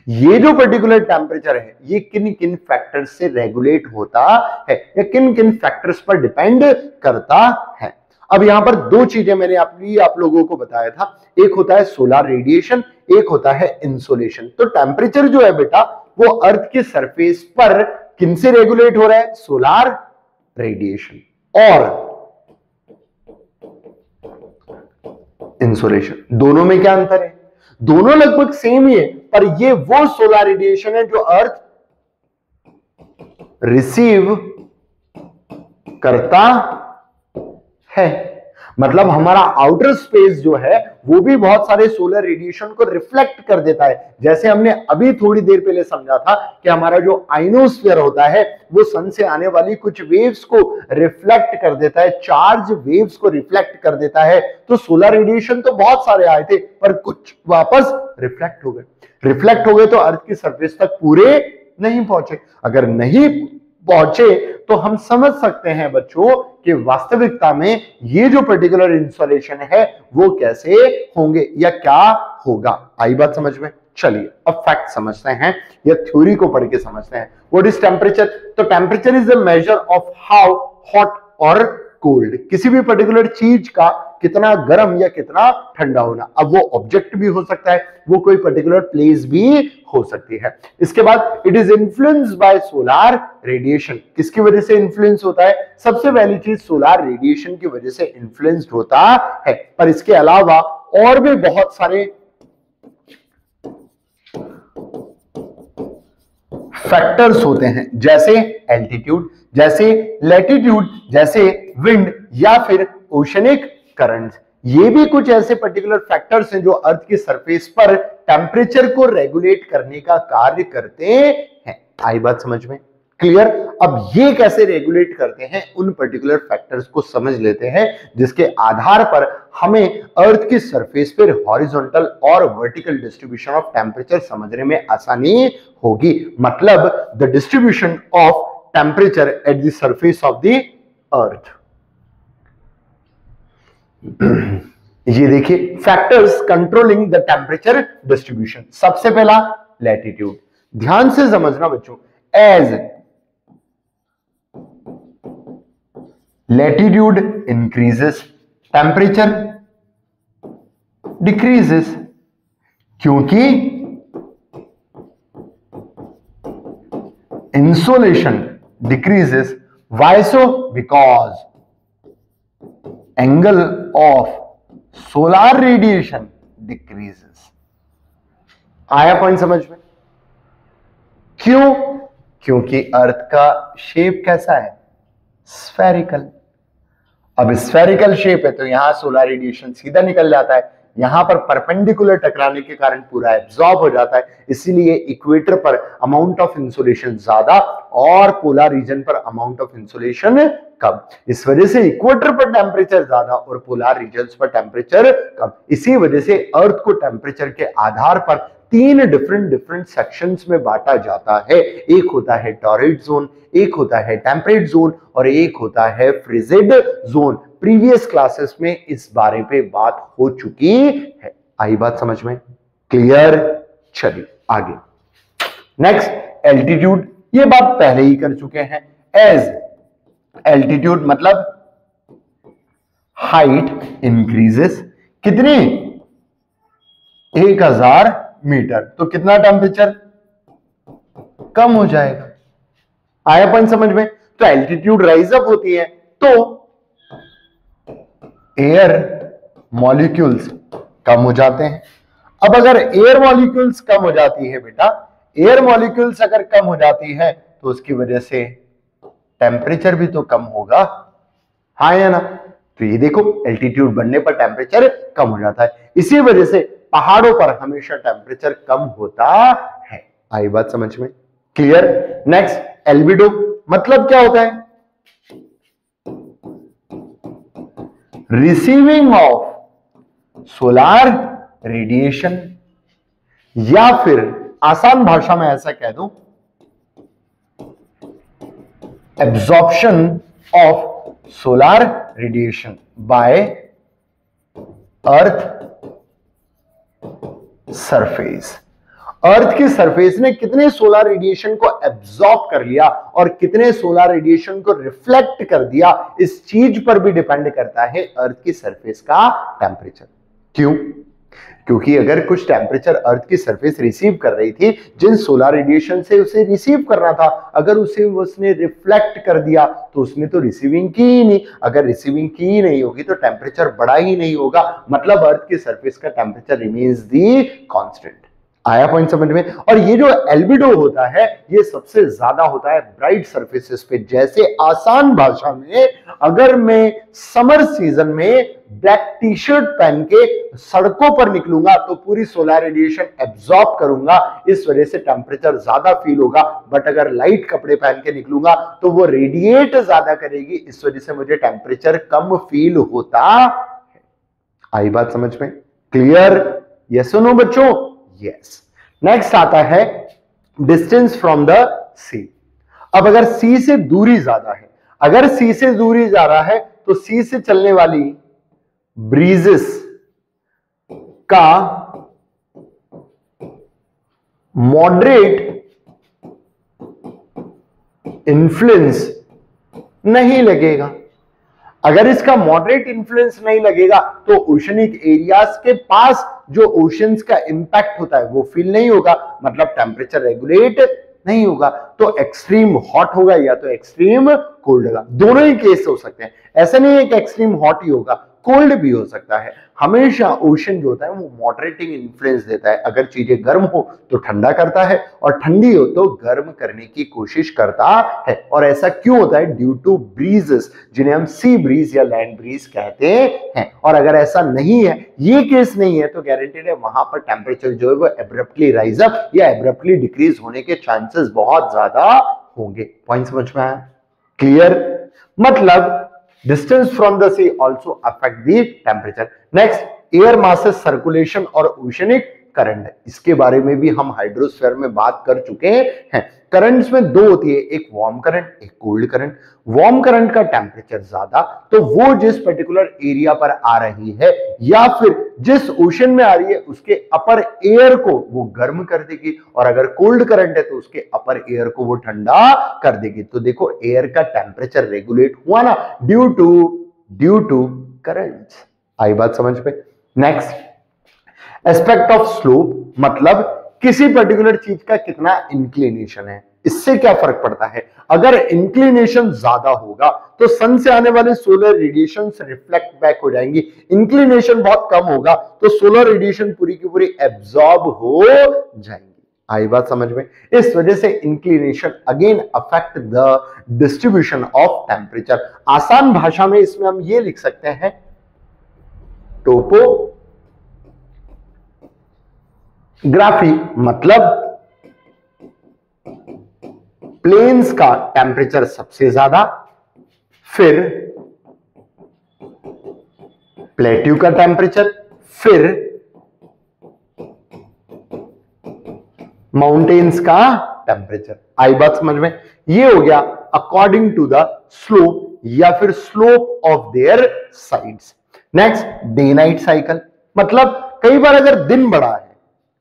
ये जो पर्टिकुलर टेम्परेचर है ये किन किन फैक्टर्स से रेगुलेट होता है या किन किन फैक्टर्स पर डिपेंड करता है? अब यहां पर दो चीजें मैंने आप लोगों को बताया था, एक होता है सोलर रेडिएशन, एक होता है इंसोलेशन। तो टेम्परेचर जो है बेटा वो अर्थ की सरफेस पर किन से रेगुलेट हो रहा है? सोलर रेडिएशन और इंसोलेशन। दोनों में क्या अंतर है? दोनों लगभग सेम ही है, पर ये वो सोलर रेडिएशन है जो अर्थ रिसीव करता है। मतलब हमारा आउटर स्पेस जो है वो भी बहुत सारे सोलर रेडिएशन को रिफ्लेक्ट कर देता है। जैसे हमने अभी थोड़ी देर पहले समझा था कि हमारा जो आइनोस्फीयर होता है वो सन से आने वाली कुछ वेव्स को रिफ्लेक्ट कर देता है, चार्ज वेव्स को रिफ्लेक्ट कर देता है। तो सोलर रेडिएशन तो बहुत सारे आए थे पर कुछ वापस रिफ्लेक्ट हो गए। रिफ्लेक्ट हो गए तो अर्थ की सरफेस तक पूरे नहीं पहुंचे। अगर नहीं पहुंचे तो हम समझ सकते हैं बच्चों कि वास्तविकता में ये जो पर्टिकुलर इंसोलेशन है वो कैसे होंगे या क्या होगा। आई बात समझ में? चलिए अब फैक्ट समझते हैं या थ्योरी को पढ़ के समझते हैं। What is temperature? तो temperature is the measure of how hot और कोल्ड, किसी भी पर्टिकुलर चीज का कितना गर्म या कितना ठंडा होना। अब वो ऑब्जेक्ट भी हो सकता है, वो कोई पर्टिकुलर प्लेस भी हो सकती है। इसके बाद it is influenced by solar radiation. किसकी वजह से इन्फ्लुएंस होता है? सबसे पहली चीज सोलर रेडिएशन की वजह से इन्फ्लुएंस्ड होता है, पर इसके अलावा और भी बहुत सारे फैक्टर्स होते हैं, जैसे एल्टीट्यूड, जैसे लैटिट्यूड, जैसे विंड या फिर ओशनिक करंट्स। ये भी कुछ ऐसे पर्टिकुलर फैक्टर्स हैं जो अर्थ की सरफेस पर टेम्परेचर को रेगुलेट करने का कार्य करते हैं। आई बात समझ में? क्लियर? अब ये कैसे रेगुलेट करते हैं उन पर्टिकुलर फैक्टर्स को समझ लेते हैं, जिसके आधार पर हमें अर्थ की सरफेस पर हॉरिजॉन्टल और वर्टिकल डिस्ट्रीब्यूशन ऑफ टेम्परेचर समझने में आसानी होगी। मतलब the distribution of temperature at the surface of the earth. ये देखिए factors controlling the temperature distribution. सबसे पहला लैटिट्यूड, ध्यान से समझना बच्चों। As latitude increases temperature decreases, क्योंकि insolation decreases. Why so? Because angle of solar radiation decreases. आया पॉइंट समझ में? क्यों? क्योंकि अर्थ का शेप कैसा है? स्फेरिकल। अब स्फेरिकल शेप है तो यहां सोलर रेडिएशन सीधा निकल जाता है, यहां पर परपेंडिकुलर टकराने के कारण पूरा एब्जॉर्ब हो जाता है। इसीलिए इक्वेटर पर अमाउंट ऑफ इंसोलेशन ज्यादा और पोलर रीजन पर अमाउंट ऑफ इंसोलेशन कम। इस वजह से इक्वेटर पर टेम्परेचर ज्यादा और पोलर रीजन्स पर टेम्परेचर कम। इसी वजह से अर्थ को टेम्परेचर के आधार पर तीन डिफरेंट सेक्शंस में बांटा जाता है। एक होता है टॉरिड जोन, एक होता है टेम्परेट जोन और एक होता है फ्रिजिड जोन। प्रीवियस क्लासेस में इस बारे पे बात हो चुकी है। आई बात समझ में? क्लियर? चलिए आगे। नेक्स्ट एल्टीट्यूड, ये बात पहले ही कर चुके हैं। एज एल्टीट्यूड मतलब हाइट इंक्रीजेस, कितनी? 1000 मीटर, तो कितना टेम्परेचर कम हो जाएगा। आया पॉइंट समझ में? तो एल्टीट्यूड राइज अप होती है तो एयर मॉलिक्यूल्स कम हो जाते हैं। अब अगर एयर मॉलिक्यूल्स कम हो जाती है बेटा, एयर मॉलिक्यूल्स अगर कम हो जाती है तो उसकी वजह से टेम्परेचर भी तो कम होगा, हाँ या ना? तो ये देखो एल्टीट्यूड बढ़ने पर टेम्परेचर कम हो जाता है, इसी वजह से पहाड़ों पर हमेशा टेम्परेचर कम होता है। आई बात समझ में? क्लियर? नेक्स्ट, एल्बिडो मतलब क्या होता है? रिसीविंग ऑफ सोलार रेडिएशन, या फिर आसान भाषा में ऐसा कह दूं, absorption of solar radiation by earth surface. Earth की सरफेस ने कितने सोलार रेडिएशन को एब्जॉर्ब कर लिया और कितने सोलार रेडिएशन को रिफ्लेक्ट कर दिया, इस चीज पर भी डिपेंड करता है अर्थ की सरफेस का टेम्परेचर। क्यों? क्योंकि अगर कुछ टेम्परेचर अर्थ की सरफेस रिसीव कर रही थी, जिन सोलार रेडिएशन से उसे रिसीव करना था, अगर उसे उसने रिफ्लेक्ट कर दिया तो उसने तो रिसीविंग की ही नहीं। अगर रिसीविंग की ही नहीं होगी तो टेम्परेचर बढ़ा ही नहीं होगा, मतलब अर्थ की सरफेस का टेम्परेचर रिमेन्स दी कांस्टेंट। आया पॉइंट समझ में? और ये जो एल्बिडो होता है ये सबसे ज्यादा होता है ब्राइट सरफेसेस पे। जैसे आसान भाषा में, अगर मैं समर सीजन में ब्लैक टी शर्ट पहन के सड़कों पर निकलूंगा तो पूरी सोलर रेडिएशन एब्जॉर्ब करूंगा, इस वजह से टेम्परेचर ज्यादा फील होगा। बट अगर लाइट कपड़े पहन के निकलूंगा तो वो रेडिएट ज्यादा करेगी, इस वजह से मुझे टेम्परेचर कम फील होता है। आई बात समझ में? क्लियर? यस और नो बच्चों? यस। नेक्स्ट आता है डिस्टेंस फ्रॉम द सी। अब अगर सी से दूरी ज्यादा है, अगर सी से दूरी ज्यादा है तो सी से चलने वाली ब्रीजेस का मॉडरेट इन्फ्लुएंस नहीं लगेगा। अगर इसका मॉडरेट इन्फ्लुएंस नहीं लगेगा तो ओशनिक एरियाज के पास जो ओशंस का इंपैक्ट होता है वो फील नहीं होगा, मतलब टेम्परेचर रेगुलेट नहीं होगा। तो एक्सट्रीम हॉट होगा या तो एक्सट्रीम कोल्ड होगा, दोनों ही केस हो सकते हैं। ऐसा नहीं है कि एक्सट्रीम हॉट ही होगा, कोल्ड भी हो सकता है। हमेशा ओशन जो होता है वो मॉडरेटिंग इन्फ्लुएंस देता है। अगर चीजें गर्म हो तो ठंडा करता है और ठंडी हो तो गर्म करने की कोशिश करता है। और ऐसा क्यों होता है? ड्यू टू ब्रीजेस, जिन्हें हम सी ब्रीज या लैंड ब्रीज कहते हैं। और अगर ऐसा नहीं है, ये केस नहीं है, तो गारंटेड है वहां पर टेम्परेचर जो है वो एब्रप्टली राइज अप या एब्रप्टली डिक्रीज होने के चांसेस बहुत ज्यादा होंगे। पॉइंट समझ में आया? क्लियर? मतलब distance from the sea also affect the temperature. Next, air masses circulation और oceanic current, इसके बारे में भी हम हाइड्रोस्फीयर में बात कर चुके हैं। करंट्स में दो होती है, एक वार्म करंट, एक कोल्ड करंट। वार्म करंट का टेम्परेचर ज्यादा, तो वो जिस पर्टिकुलर एरिया पर आ रही है या फिर जिस ओशन में आ रही है उसके अपर एयर को वो गर्म कर देगी, और अगर कोल्ड करंट है तो उसके अपर एयर को वो ठंडा कर देगी। तो देखो एयर का टेम्परेचर रेगुलेट हुआ ना, ड्यू टू करंट्स। आई बात समझ पे? नेक्स्ट, एस्पेक्ट ऑफ स्लोप, मतलब किसी पर्टिकुलर चीज का कितना इंक्लिनेशन है, इससे क्या फर्क पड़ता है? अगर इंक्लिनेशन ज्यादा होगा तो सन से आने वाले सोलर रेडिएशन रिफ्लेक्ट बैक हो जाएंगी। इंक्लिनेशन बहुत कम होगा तो सोलर रेडिएशन पूरी की पूरी एब्जॉर्ब हो जाएंगी। आई बात समझ में? इस वजह से inclination again affect the distribution of temperature. आसान भाषा में इसमें हम ये लिख सकते हैं, टोपोग्राफी मतलब प्लेन्स का टेम्परेचर सबसे ज्यादा, फिर प्लेट्यू का टेम्परेचर, फिर माउंटेन्स का टेम्परेचर। आई बात समझ में? ये हो गया अकॉर्डिंग टू द स्लोप या फिर slope of their sides. Next, day night cycle, मतलब कई बार अगर दिन बड़ा है,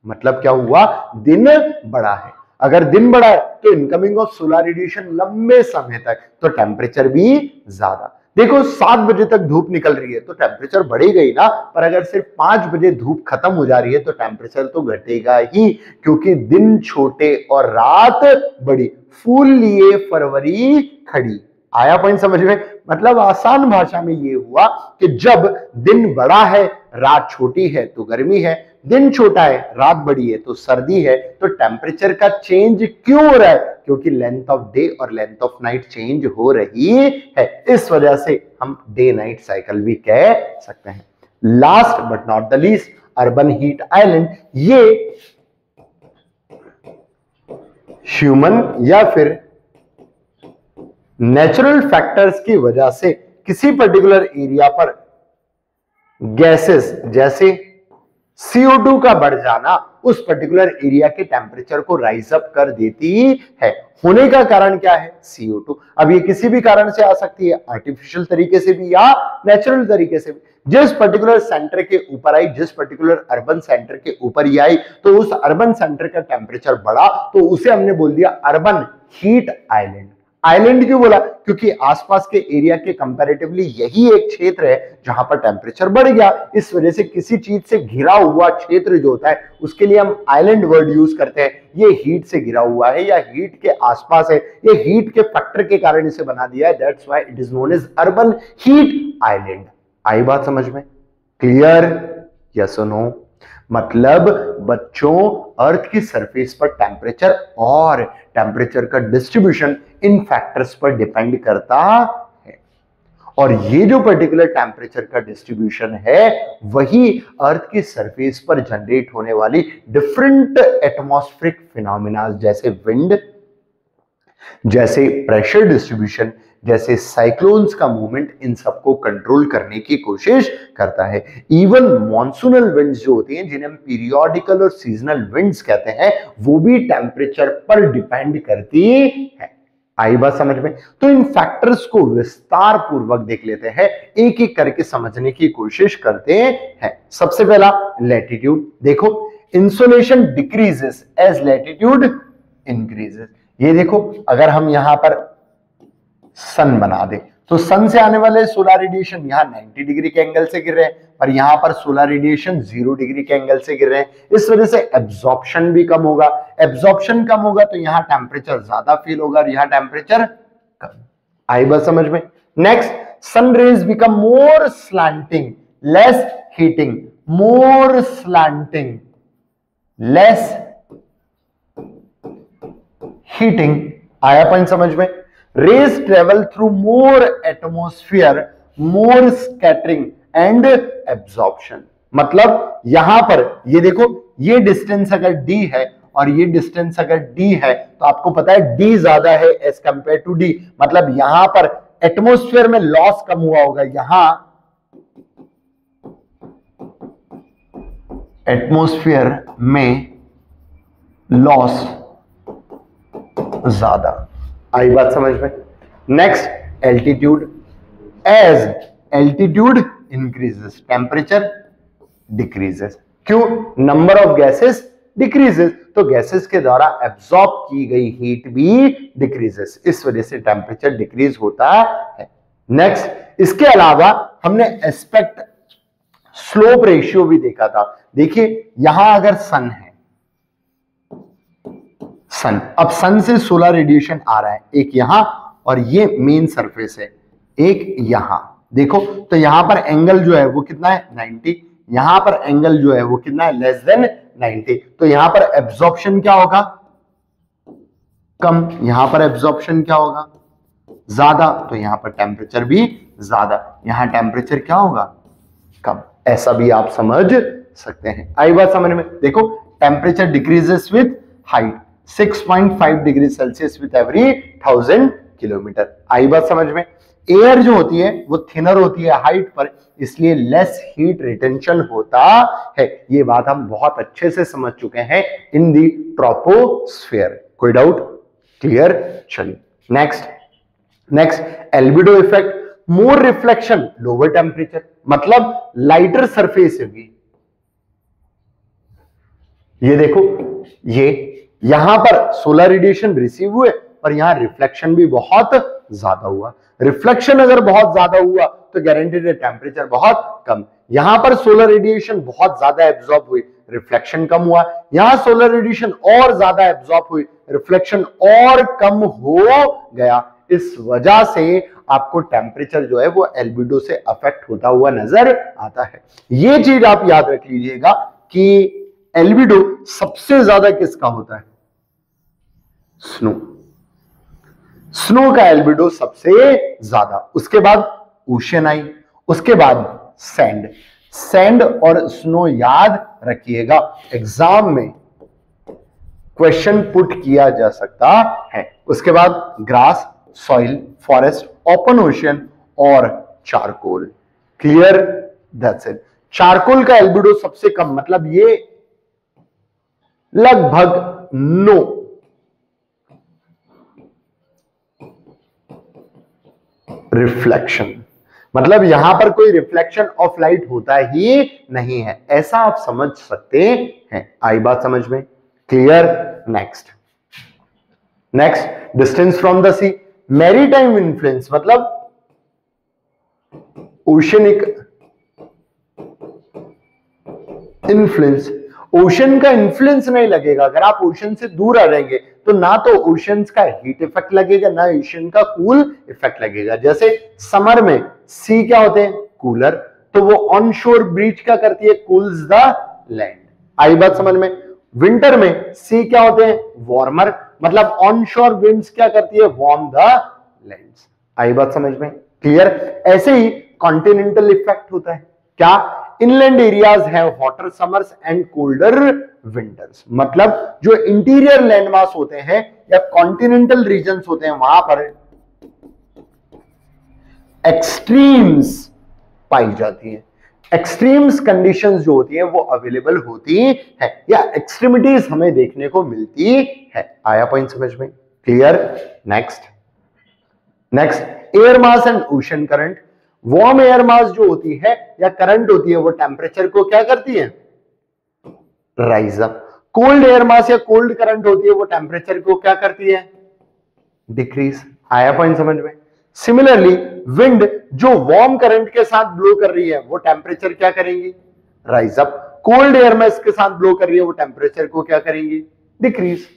मतलब क्या हुआ? दिन बड़ा है। अगर दिन बड़ा है तो इनकमिंग ऑफ सोलर रेडिएशन लंबे समय तक, तो टेम्परेचर भी ज्यादा। देखो 7 बजे तक धूप निकल रही है तो टेम्परेचर बढ़ेगा ही ना, पर अगर सिर्फ 5 बजे धूप खत्म हो जा रही है तो टेम्परेचर तो घटेगा ही, क्योंकि दिन छोटे और रात बड़ी। फूल लिए फरवरी खड़ी। आया पॉइंट समझ में? मतलब आसान भाषा में ये हुआ कि जब दिन बड़ा है, रात छोटी है तो गर्मी है, दिन छोटा है, रात बड़ी है तो सर्दी है। तो टेम्परेचर का चेंज क्यों हो रहा है? क्योंकि लेंथ ऑफ डे और लेंथ ऑफ नाइट चेंज हो रही है। इस वजह से हम डे नाइट साइकिल भी कह सकते हैं। Last but not the least, urban heat island, ये ह्यूमन या फिर नेचुरल फैक्टर्स की वजह से किसी पर्टिकुलर एरिया पर गैसेस जैसे CO2 का बढ़ जाना उस पर्टिकुलर एरिया के टेम्परेचर को राइज अप कर देती है। होने का कारण क्या है? CO2। अब ये किसी भी कारण से आ सकती है, आर्टिफिशियल तरीके से भी या नेचुरल तरीके से भी। जिस पर्टिकुलर सेंटर के ऊपर आई, जिस पर्टिकुलर अर्बन सेंटर के ऊपर ये आई, तो उस अर्बन सेंटर का टेम्परेचर बढ़ा, तो उसे हमने बोल दिया अर्बन हीट आइलैंड। आइलैंड क्यों बोला? क्योंकि आसपास के एरिया के कंपैरेटिवली यही एक क्षेत्र है जहां पर टेम्परेचर बढ़ गया। इस वजह से किसी चीज से घिरा हुआ क्षेत्र जो होता है उसके लिए हम आइलैंड वर्ड यूज करते हैं। ये हीट से घिरा हुआ है या हीट के आसपास है, ये हीट के फैक्टर के कारण इसे बना दिया है। That's why it is known as urban heat island. आई बात समझ में? क्लियर? यस और नो? मतलब बच्चों, अर्थ की सरफेस पर टेम्परेचर और टेम्परेचर का डिस्ट्रीब्यूशन इन फैक्टर्स पर डिपेंड करता है, और ये जो पर्टिकुलर टेम्परेचर का डिस्ट्रीब्यूशन है वही अर्थ की सरफेस पर जनरेट होने वाली डिफरेंट एटमॉस्फेरिक फिनोमिना जैसे विंड, जैसे प्रेशर डिस्ट्रीब्यूशन, जैसे साइक्लोन्स का मूवमेंट, इन सबको कंट्रोल करने की कोशिश करता है। इवन मॉनसूनल विंड्स जो होती हैं, जिन्हें हम पीरियोडिकल और सीजनल विंड्स कहते हैं, वो भी टेम्परेचर पर डिपेंड करती है। आई बात समझ में? तो इन फैक्टर्स को विस्तार पूर्वक देख लेते हैं, एक एक करके समझने की कोशिश करते हैं। सबसे पहला लैटिट्यूड। देखो, insolation decreases as latitude increases. ये देखो, अगर हम यहां पर सन बना दे तो सन से आने वाले सोलर रेडिएशन यहाँ 90 डिग्री के एंगल से गिर रहे हैं, पर यहां पर सोलर रेडिएशन 0 डिग्री के एंगल से गिर रहे हैं। इस वजह से एब्जॉर्प्शन भी कम होगा। एब्जॉर्प्शन कम होगा तो यहाँ टेम्परेचर ज्यादा फील होगा और यहाँ टेम्परेचर कम। आई बात समझ में? Next, sun rays become more slanting less heating. More slanting less heating. आया पॉइंट समझ में? Rays travel through more atmosphere, more scattering and absorption। मतलब यहां पर ये देखो, ये डिस्टेंस अगर d है और ये डिस्टेंस अगर d है तो आपको पता है d ज्यादा है एज कंपेयर टू d। मतलब यहां पर एटमॉस्फेयर में लॉस कम हुआ होगा, यहां एटमॉस्फेयर में लॉस ज्यादा। आई बात समझ में? Next, altitude. As altitude increases temperature decreases. क्यों? नंबर ऑफ गैसेस डिक्रीजेस, तो गैसेस के द्वारा एब्सॉर्ब की गई हीट भी डिक्रीजेस। इस वजह से टेम्परेचर डिक्रीज होता है। नेक्स्ट, इसके अलावा हमने एस्पेक्ट स्लोप रेशियो भी देखा था। देखिए, यहां अगर सन है, सन, अब सन से सोलर रेडिएशन आ रहा है, एक यहां और ये मेन सरफेस है, एक यहां। देखो तो यहां पर एंगल जो है वो कितना है? 90। यहां पर एंगल जो है वो कितना है? Less than 90। तो यहां पर एब्जॉर्प्शन क्या होगा? कम। यहां पर एब्जॉर्प्शन क्या होगा? ज्यादा। तो यहां पर टेम्परेचर भी ज्यादा, यहां टेम्परेचर क्या होगा? कम। ऐसा भी आप समझ सकते हैं। आई बात समझ में? देखो, temperature decreases with height 6.5 degree Celsius with every 1000 kilometre. आई बात समझ में? एयर जो होती है वो थिनर होती है हाइट पर, इसलिए लेस हीट रिटेंशन होता है। ये बात हम बहुत अच्छे से समझ चुके हैं इन दी ट्रोपोस्फेयर। कोई डाउट? क्लियर? चलिए नेक्स्ट, एल्बिडो इफेक्ट। मोर रिफ्लेक्शन लोअर टेम्परेचर, मतलब लाइटर सरफेस होगी। ये देखो, ये यहां पर सोलर रेडिएशन रिसीव हुए और यहां रिफ्लेक्शन भी बहुत ज्यादा हुआ। रिफ्लेक्शन अगर बहुत ज्यादा हुआ तो गारंटीड है टेम्परेचर बहुत कम। यहां पर सोलर रेडिएशन बहुत ज्यादा एब्जॉर्ब हुई, रिफ्लेक्शन कम हुआ। यहां सोलर रेडिएशन और ज्यादा एब्जॉर्ब हुई, रिफ्लेक्शन और कम हो गया। इस वजह से आपको टेम्परेचर जो है वो एल्बिडो से अफेक्ट होता हुआ नजर आता है। ये चीज आप याद रख लीजिएगा कि एल्बिडो सबसे ज्यादा किसका होता है? स्नो। स्नो का एल्बिडो सबसे ज्यादा, उसके बाद ओशन आई, उसके बाद सैंड। सैंड और स्नो याद रखिएगा, एग्जाम में क्वेश्चन पुट किया जा सकता है। उसके बाद grass, soil, forest, open ocean और charcoal. Clear? That's it. Charcoal का एल्बिडो सबसे कम, मतलब ये लगभग नो। रिफ्लेक्शन, मतलब यहां पर कोई रिफ्लेक्शन ऑफ लाइट होता ही नहीं है, ऐसा आप समझ सकते हैं। आई बात समझ में? Clear? Next distance from the sea. Maritime influence, मतलब ओशनिक इन्फ्लुएंस। ओशन का इन्फ्लुएंस नहीं लगेगा, अगर आप ओशन से दूर आ जाएंगे तो ना तो ओशंस का हीट इफेक्ट लगेगा, ना ओशन का कूल इफेक्ट लगेगा। जैसे समर में सी क्या होते हैं? कूलर, तो वो ऑन शोर ब्रीज क्या करती है? Cools the land. आई बात समझ में? विंटर में सी क्या होते हैं? वार्मर, मतलब ऑन शोर विंड्स क्या करती है? Warm the lands. आई बात समझ में? क्लियर? ऐसे ही कॉन्टिनेंटल इफेक्ट होता है। क्या? Inland areas have hotter summers and colder winters, मतलब जो इंटीरियर लैंडमास होते हैं या कॉन्टिनेंटल रीजन्स होते हैं वहां पर एक्सट्रीम्स पाई जाती है। एक्सट्रीम्स कंडीशंस जो होती हैं वो अवेलेबल होती है, या एक्सट्रीमिटीज हमें देखने को मिलती है। आया पॉइंट समझ में? Clear? Next air mass and ocean current. Warm air mass जो होती है या करंट होती है वो टेम्परेचर को क्या करती है? Rise up. Cold air mass या कोल्ड करंट होती है वो टेम्परेचर को क्या करती है? डिक्रीज। आया पॉइंट समझ में? सिमिलरली विंड जो वार्म करंट के साथ ब्लो कर रही है वो टेम्परेचर क्या करेंगी? Rise up. Cold air mass के साथ ब्लो कर रही है वो टेम्परेचर को क्या करेंगी? डिक्रीज।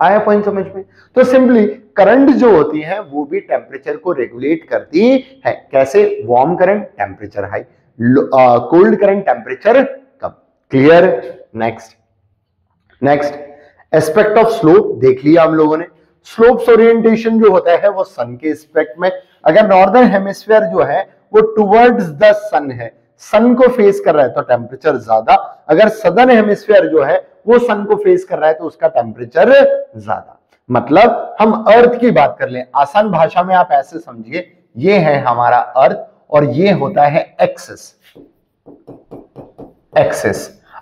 आया पॉइंट समझ में? तो सिंपली करंट जो होती है वो भी टेम्परेचर को रेगुलेट करती है। कैसे? Warm current temperature high, cold current temperature come. Clear? Next aspect of slope देख लिया हम लोगों ने। स्लोप्स ओरिएंटेशन जो होता है वो सन के एस्पेक्ट में, अगर नॉर्दर्न हेमिस्फीयर जो है वो टुवर्ड्स द सन है, सन को फेस कर रहा है तो टेम्परेचर ज्यादा, अगर सदर्न हेमिस्फीयर जो है वो सन को फेस कर रहा है तो उसका टेम्परेचर ज्यादा। मतलब हम अर्थ की बात कर लें, आसान भाषा में आप ऐसे समझिए, ये है हमारा अर्थ और ये होता है एक्सिस।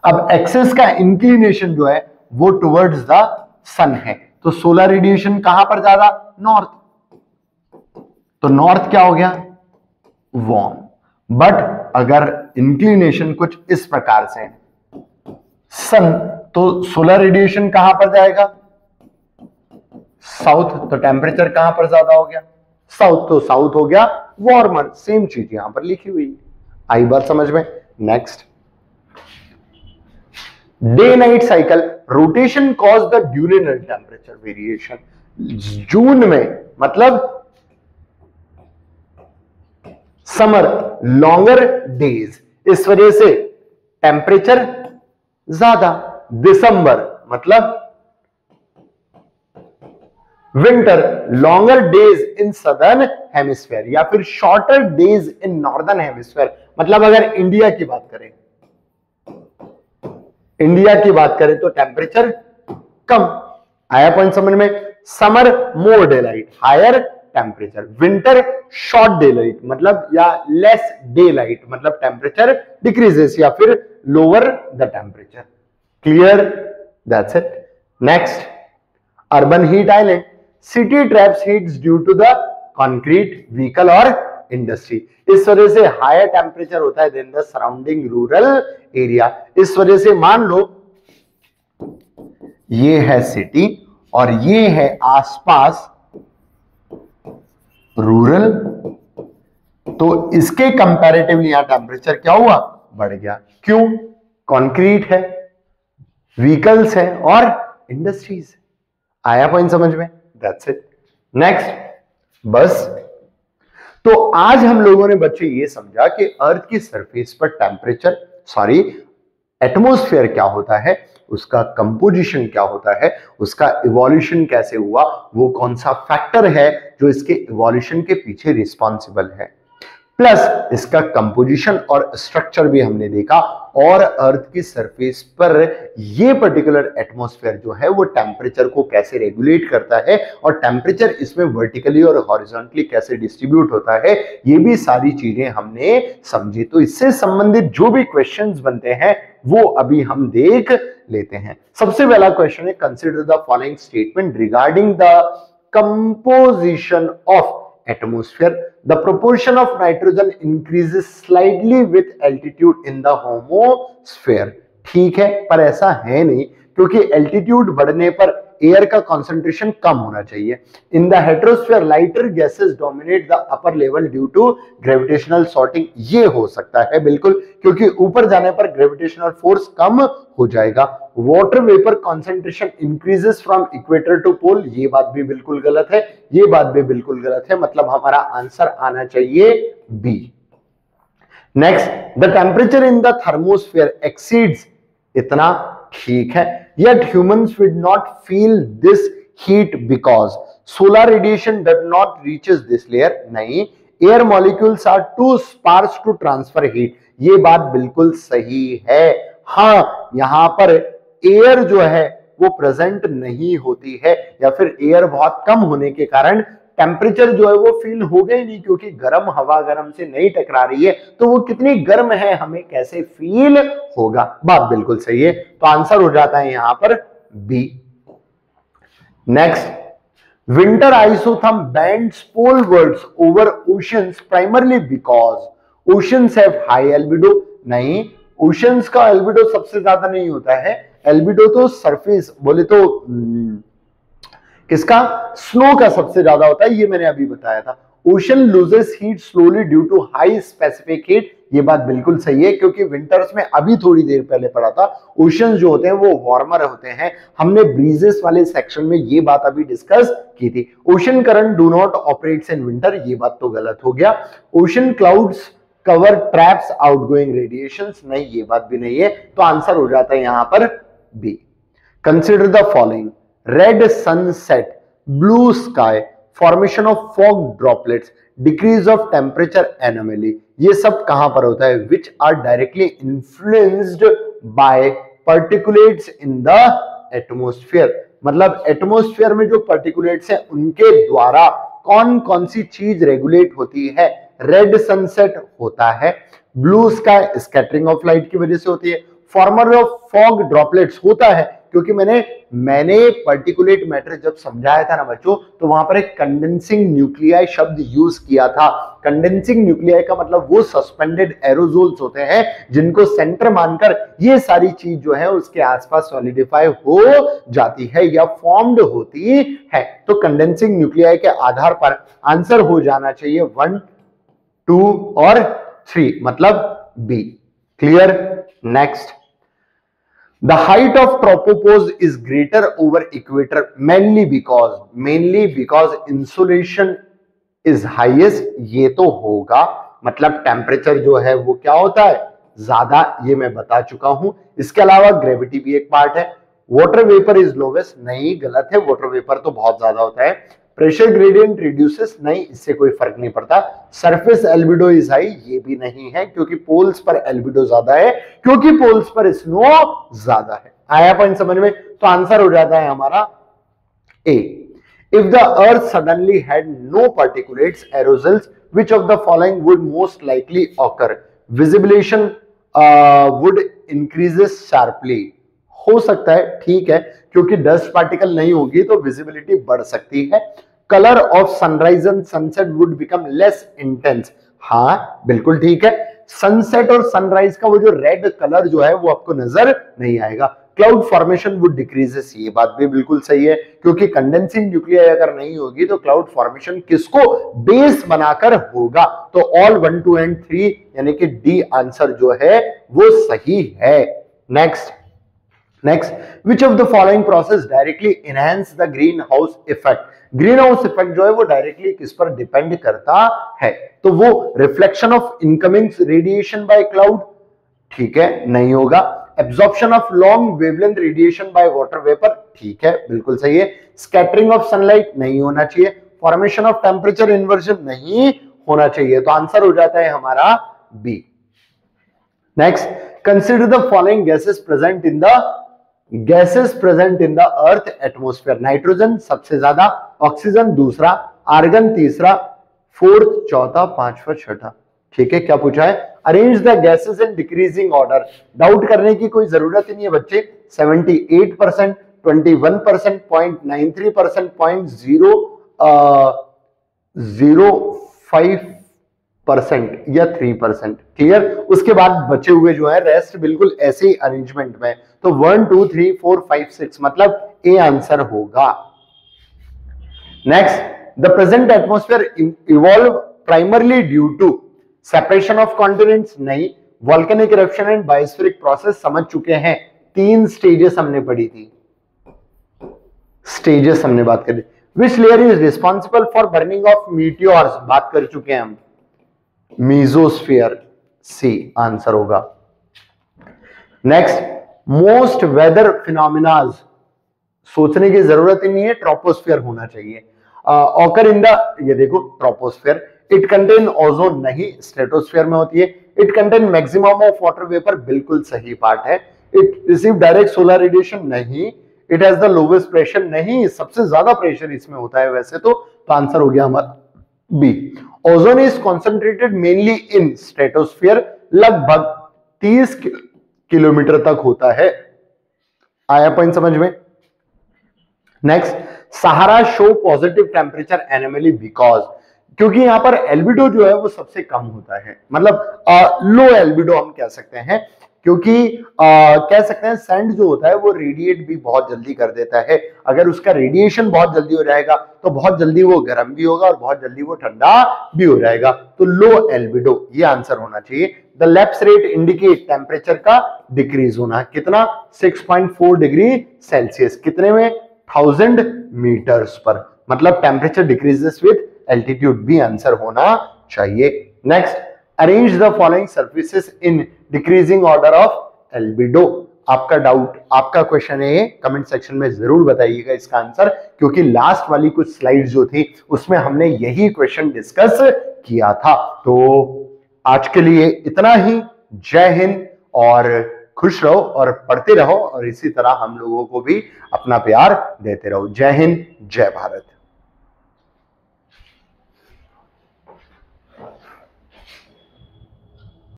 अब एक्सिस का इंक्लिनेशन जो है वो टुवर्ड्स द सन है, तो सोलर रेडिएशन कहां पर ज्यादा? नॉर्थ। तो नॉर्थ क्या हो गया? वार्म। बट अगर इंक्लिनेशन कुछ इस प्रकार से है, सन, तो सोलर रेडिएशन कहां पर जाएगा? साउथ, तो टेम्परेचर कहां पर ज्यादा हो गया? साउथ, तो साउथ हो गया वार्मर। सेम चीज यहां पर लिखी हुई है। आई बात समझ में? Next day night cycle rotation cause the diurnal temperature variation. June में मतलब समर, लॉन्गर डेज, इस वजह से टेम्परेचर ज्यादा। दिसंबर मतलब winter, longer days in southern hemisphere या फिर shorter days in northern hemisphere. मतलब अगर इंडिया की बात करें तो टेम्परेचर कम। आया पॉइंट समझ में? Summer more day light, higher temperature. Winter short day light मतलब या लेस डे लाइट मतलब टेम्परेचर डिक्रीजेस या फिर lower the temperature. Clear? That's it. Next urban heat island. City traps heats due to the concrete, vehicle और industry. इस वजह से higher temperature होता है than the surrounding rural area. इस वजह से मान लो ये है सिटी और ये है आसपास रूरल, तो इसके कंपैरेटिवली यहां टेम्परेचर क्या हुआ? बढ़ गया। क्यों? कंक्रीट है, व्हीकल्स है और इंडस्ट्रीज। आया पॉइंट समझ में? That's it. नेक्स्ट बस। तो आज हम लोगों ने बच्चे ये समझा कि अर्थ की सरफेस पर टेम्परेचर एटमॉस्फेयर क्या होता है, उसका कंपोजिशन क्या होता है, उसका इवोल्यूशन कैसे हुआ, वो कौन सा फैक्टर है जो इसके इवोल्यूशन के पीछे रिस्पॉन्सिबल है, प्लस इसका कंपोजिशन और स्ट्रक्चर भी हमने देखा, और अर्थ की सरफेस पर ये पर्टिकुलर एटमॉस्फेयर जो है वो टेम्परेचर को कैसे रेगुलेट करता है और टेम्परेचर इसमें वर्टिकली और हॉरिजॉन्टली कैसे डिस्ट्रीब्यूट होता है, ये भी सारी चीजें हमने समझी। तो इससे संबंधित जो भी क्वेश्चंस बनते हैं वो अभी हम देख लेते हैं। सबसे पहला क्वेश्चन है, consider the following statement regarding the composition of atmosphere. The proportion of nitrogen increases slightly with altitude in the homosphere. ठीक है, पर ऐसा है नहीं, क्योंकि एल्टीट्यूड बढ़ने पर एयर का कंसंट्रेशन कम होना चाहिए। In the heterosphere lighter gases dominate the upper level due to gravitational sorting. ये हो सकता है बिल्कुल, क्योंकि ऊपर जाने पर ग्रेविटेशनल फोर्स कम हो जाएगा। Water vapour concentration increases from equator to pole. ये बात भी बिल्कुल गलत है, ये बात भी बिल्कुल गलत है, मतलब हमारा आंसर आना चाहिए B. Next, the temperature in the thermosphere exceeds, इतना ठीक है। Yet humans would not feel this heat because solar radiation does not reaches this layer. नहीं, air molecules are too sparse to transfer heat. ये बात बिल्कुल सही है। हाँ, यहां पर एयर जो है वो प्रेजेंट नहीं होती है, या फिर एयर बहुत कम होने के कारण टेम्परेचर जो है वो फील हो गई नहीं, क्योंकि गर्म हवा गर्म से नहीं टकरा रही है, तो वो कितनी गर्म है हमें कैसे फील होगा। बात बिल्कुल सही है, तो आंसर हो जाता है यहां पर B. Next, winter isotherm bends polewards over oceans primarily because oceans have high albedo. नहीं, ओशंस का एल्बिडो सबसे ज्यादा नहीं होता है, एल्बिडो तो सरफेस बोले तो किसका, स्नो का सबसे ज्यादा होता है, ये मैंने अभी बताया था। Ocean loses heat slowly due to high specific heat. ये बात बिल्कुल सही है, क्योंकि विंटर्स में अभी थोड़ी देर पहले पढ़ा था, ओशन जो होते हैं वो वार्मर होते हैं। हमने ब्रीजेस वाले सेक्शन में ये बात अभी डिस्कस की थी। Ocean current do not operates in winter, ये बात तो गलत हो गया। Ocean clouds cover traps outgoing radiations, नहीं ये बात भी नहीं है, तो आंसर हो जाता है यहां पर B. Consider the following, red sunset, blue sky, formation of fog droplets, decrease of temperature anomaly, ये सब कहां पर होता है, which are directly influenced by particulates in the atmosphere। मतलब एटमोस्फेयर में जो पार्टिकुलेट्स हैं उनके द्वारा कौन कौन सी चीज रेगुलेट होती है। रेड सनसेट होता है, blue sky scattering of light की वजह से होती है, फॉर्मर ऑफ फॉग ड्रॉपलेट्स होता है क्योंकि मैंने पार्टिकुलेट मैटर जब समझाया था ना बच्चों, तो वहां पर एक कंडेंसिंग न्यूक्लियाई शब्द यूज किया था। कंडेंसिंग न्यूक्लियाई का मतलब वो सस्पेंडेड एरोजोल्स होते हैं जिनको सेंटर मानकर ये सारी चीज जो है उसके आसपास सॉलिडिफाई हो जाती है या फॉर्म्ड होती है। तो कंडेंसिंग न्यूक्लियाई के आधार पर आंसर हो जाना चाहिए 1, 2 और 3, मतलब B. Clear. Next, the height of tropopause is greater over equator mainly because insolation is highest। ये तो होगा, मतलब टेम्परेचर जो है वो क्या होता है, ज्यादा, ये मैं बता चुका हूं। इसके अलावा ग्रेविटी भी एक पार्ट है। वाटर वेपर इज लोवेस्ट, नहीं गलत है, वाटर वेपर तो बहुत ज्यादा होता है। प्रेशर ग्रेडियंट रिड्यूसेस, नहीं इससे कोई फर्क नहीं पड़ता। सरफेस एल्बिडो इज हाई, ये भी नहीं है क्योंकि पोल्स पर एल्बिडो ज्यादा है, क्योंकि पोल्स पर स्नो ज्यादा है। आया पॉइंट समझ में, तो आंसर हो जाता है हमारा A. If the earth suddenly had no particulates aerosols which of the following would most likely occur. Visibility would increases sharply, हो सकता है, ठीक है, क्योंकि डस्ट पार्टिकल नहीं होगी तो विजिबिलिटी बढ़ सकती है। Colour of sunrise and sunset would become less intense, हाँ बिल्कुल ठीक है। सनसेट और सनराइज का वो जो रेड कलर जो है वो आपको नजर नहीं आएगा। क्लाउड फॉर्मेशन वुड डिक्रीजेस, ये बात भी बिल्कुल सही है, क्योंकि कंडेंसिंग न्यूक्लियाई अगर नहीं होगी तो क्लाउड फॉर्मेशन किसको बेस बनाकर होगा। तो ऑल 1, 2 एंड 3 यानी कि डी आंसर जो है वो सही है। Next, next, which of the following process directly enhance the green house effect? Green house effect जो है वो डायरेक्टली किस पर डिपेंड करता है? तो वो reflection of incoming radiation by cloud, ठीक है, नहीं होगा। Absorption of long wavelength radiation by water vapour, ठीक है, बिल्कुल सही है। स्कैटरिंग ऑफ सनलाइट, नहीं होना चाहिए। फॉर्मेशन ऑफ टेम्परेचर इन्वर्जन, नहीं होना चाहिए। तो आंसर हो जाता है हमारा B. Next, consider the following gases present in the earth atmosphere. Nitrogen सबसे ज्यादा, ऑक्सीजन दूसरा, आर्गन तीसरा, फोर्थ चौथा, पांचवा छठा। ठीक है, क्या पूछा है? Arrange the gases in decreasing order. Doubt करने की कोई जरूरत ही नहीं है बच्चे। 78%, 21%, 0.93%, 0.05% या 3%। क्लियर? उसके बाद बचे हुए जो है रेस्ट बिल्कुल ऐसे ही अरेंजमेंट में। तो 1 2 3 4 5 6 मतलब ए आंसर होगा। Next, the present atmosphere evolve primarily due to separation of continents, नहीं। Volcanic eruption and biospheric process समझ चुके हैं। 3 स्टेजेस हमने पढ़ी थी, स्टेजेस हमने बात करी। Which layer is responsible for burning of meteors, बात कर चुके हैं हम। मीजोस्फीयर, सी आंसर होगा। नेक्स्ट, मोस्ट वेदर फिनोमिनाज, सोचने की जरूरत ही नहीं है, ट्रोपोस्फियर होना चाहिए। ऑकर इन द, ये देखो ट्रोपोस्फियर। इट कंटेन ओजोन, नहीं, स्ट्रेटोस्फियर में होती है। It contain maximum of water vapour, बिल्कुल सही पार्ट है। It receive direct solar radiation, नहीं। It has the lowest pressure, नहीं, सबसे ज्यादा प्रेशर इसमें होता है वैसे तो आंसर हो गया हमारा B. Ozone is concentrated mainly in stratosphere, लगभग 30 किलोमीटर तक होता है। आया पॉइंट समझ में? Next, Sahara show positive temperature anomaly because, क्योंकि यहां पर एल्बिडो जो है वो सबसे कम होता है, मतलब लो एल्बिडो हम कह सकते हैं, क्योंकि कह सकते हैं सैंड जो होता है वो रेडिएट भी बहुत जल्दी कर देता है। अगर उसका रेडिएशन बहुत जल्दी हो जाएगा तो बहुत जल्दी वो गर्म भी होगा और बहुत जल्दी वो ठंडा भी हो जाएगा। तो लो एल्बिडो, ये आंसर होना चाहिए। The lapse rate indicate temperature का डिक्रीज होना, कितना? 6.4 डिग्री सेल्सियस, कितने में? 1000 मीटर्स पर, मतलब टेम्परेचर डिक्रीजेस विद एल्टीट्यूड, भी आंसर होना चाहिए। Next, arrange the following surfaces in decreasing order of albedo. आपका डाउट, आपका क्वेश्चन है, कमेंट सेक्शन में जरूर बताइएगा इसका आंसर, क्योंकि लास्ट वाली कुछ स्लाइड जो थी उसमें हमने यही क्वेश्चन डिस्कस किया था। तो आज के लिए इतना ही। जय हिंद, और खुश रहो और पढ़ते रहो, और इसी तरह हम लोगों को भी अपना प्यार देते रहो। जय हिंद, जय भारत।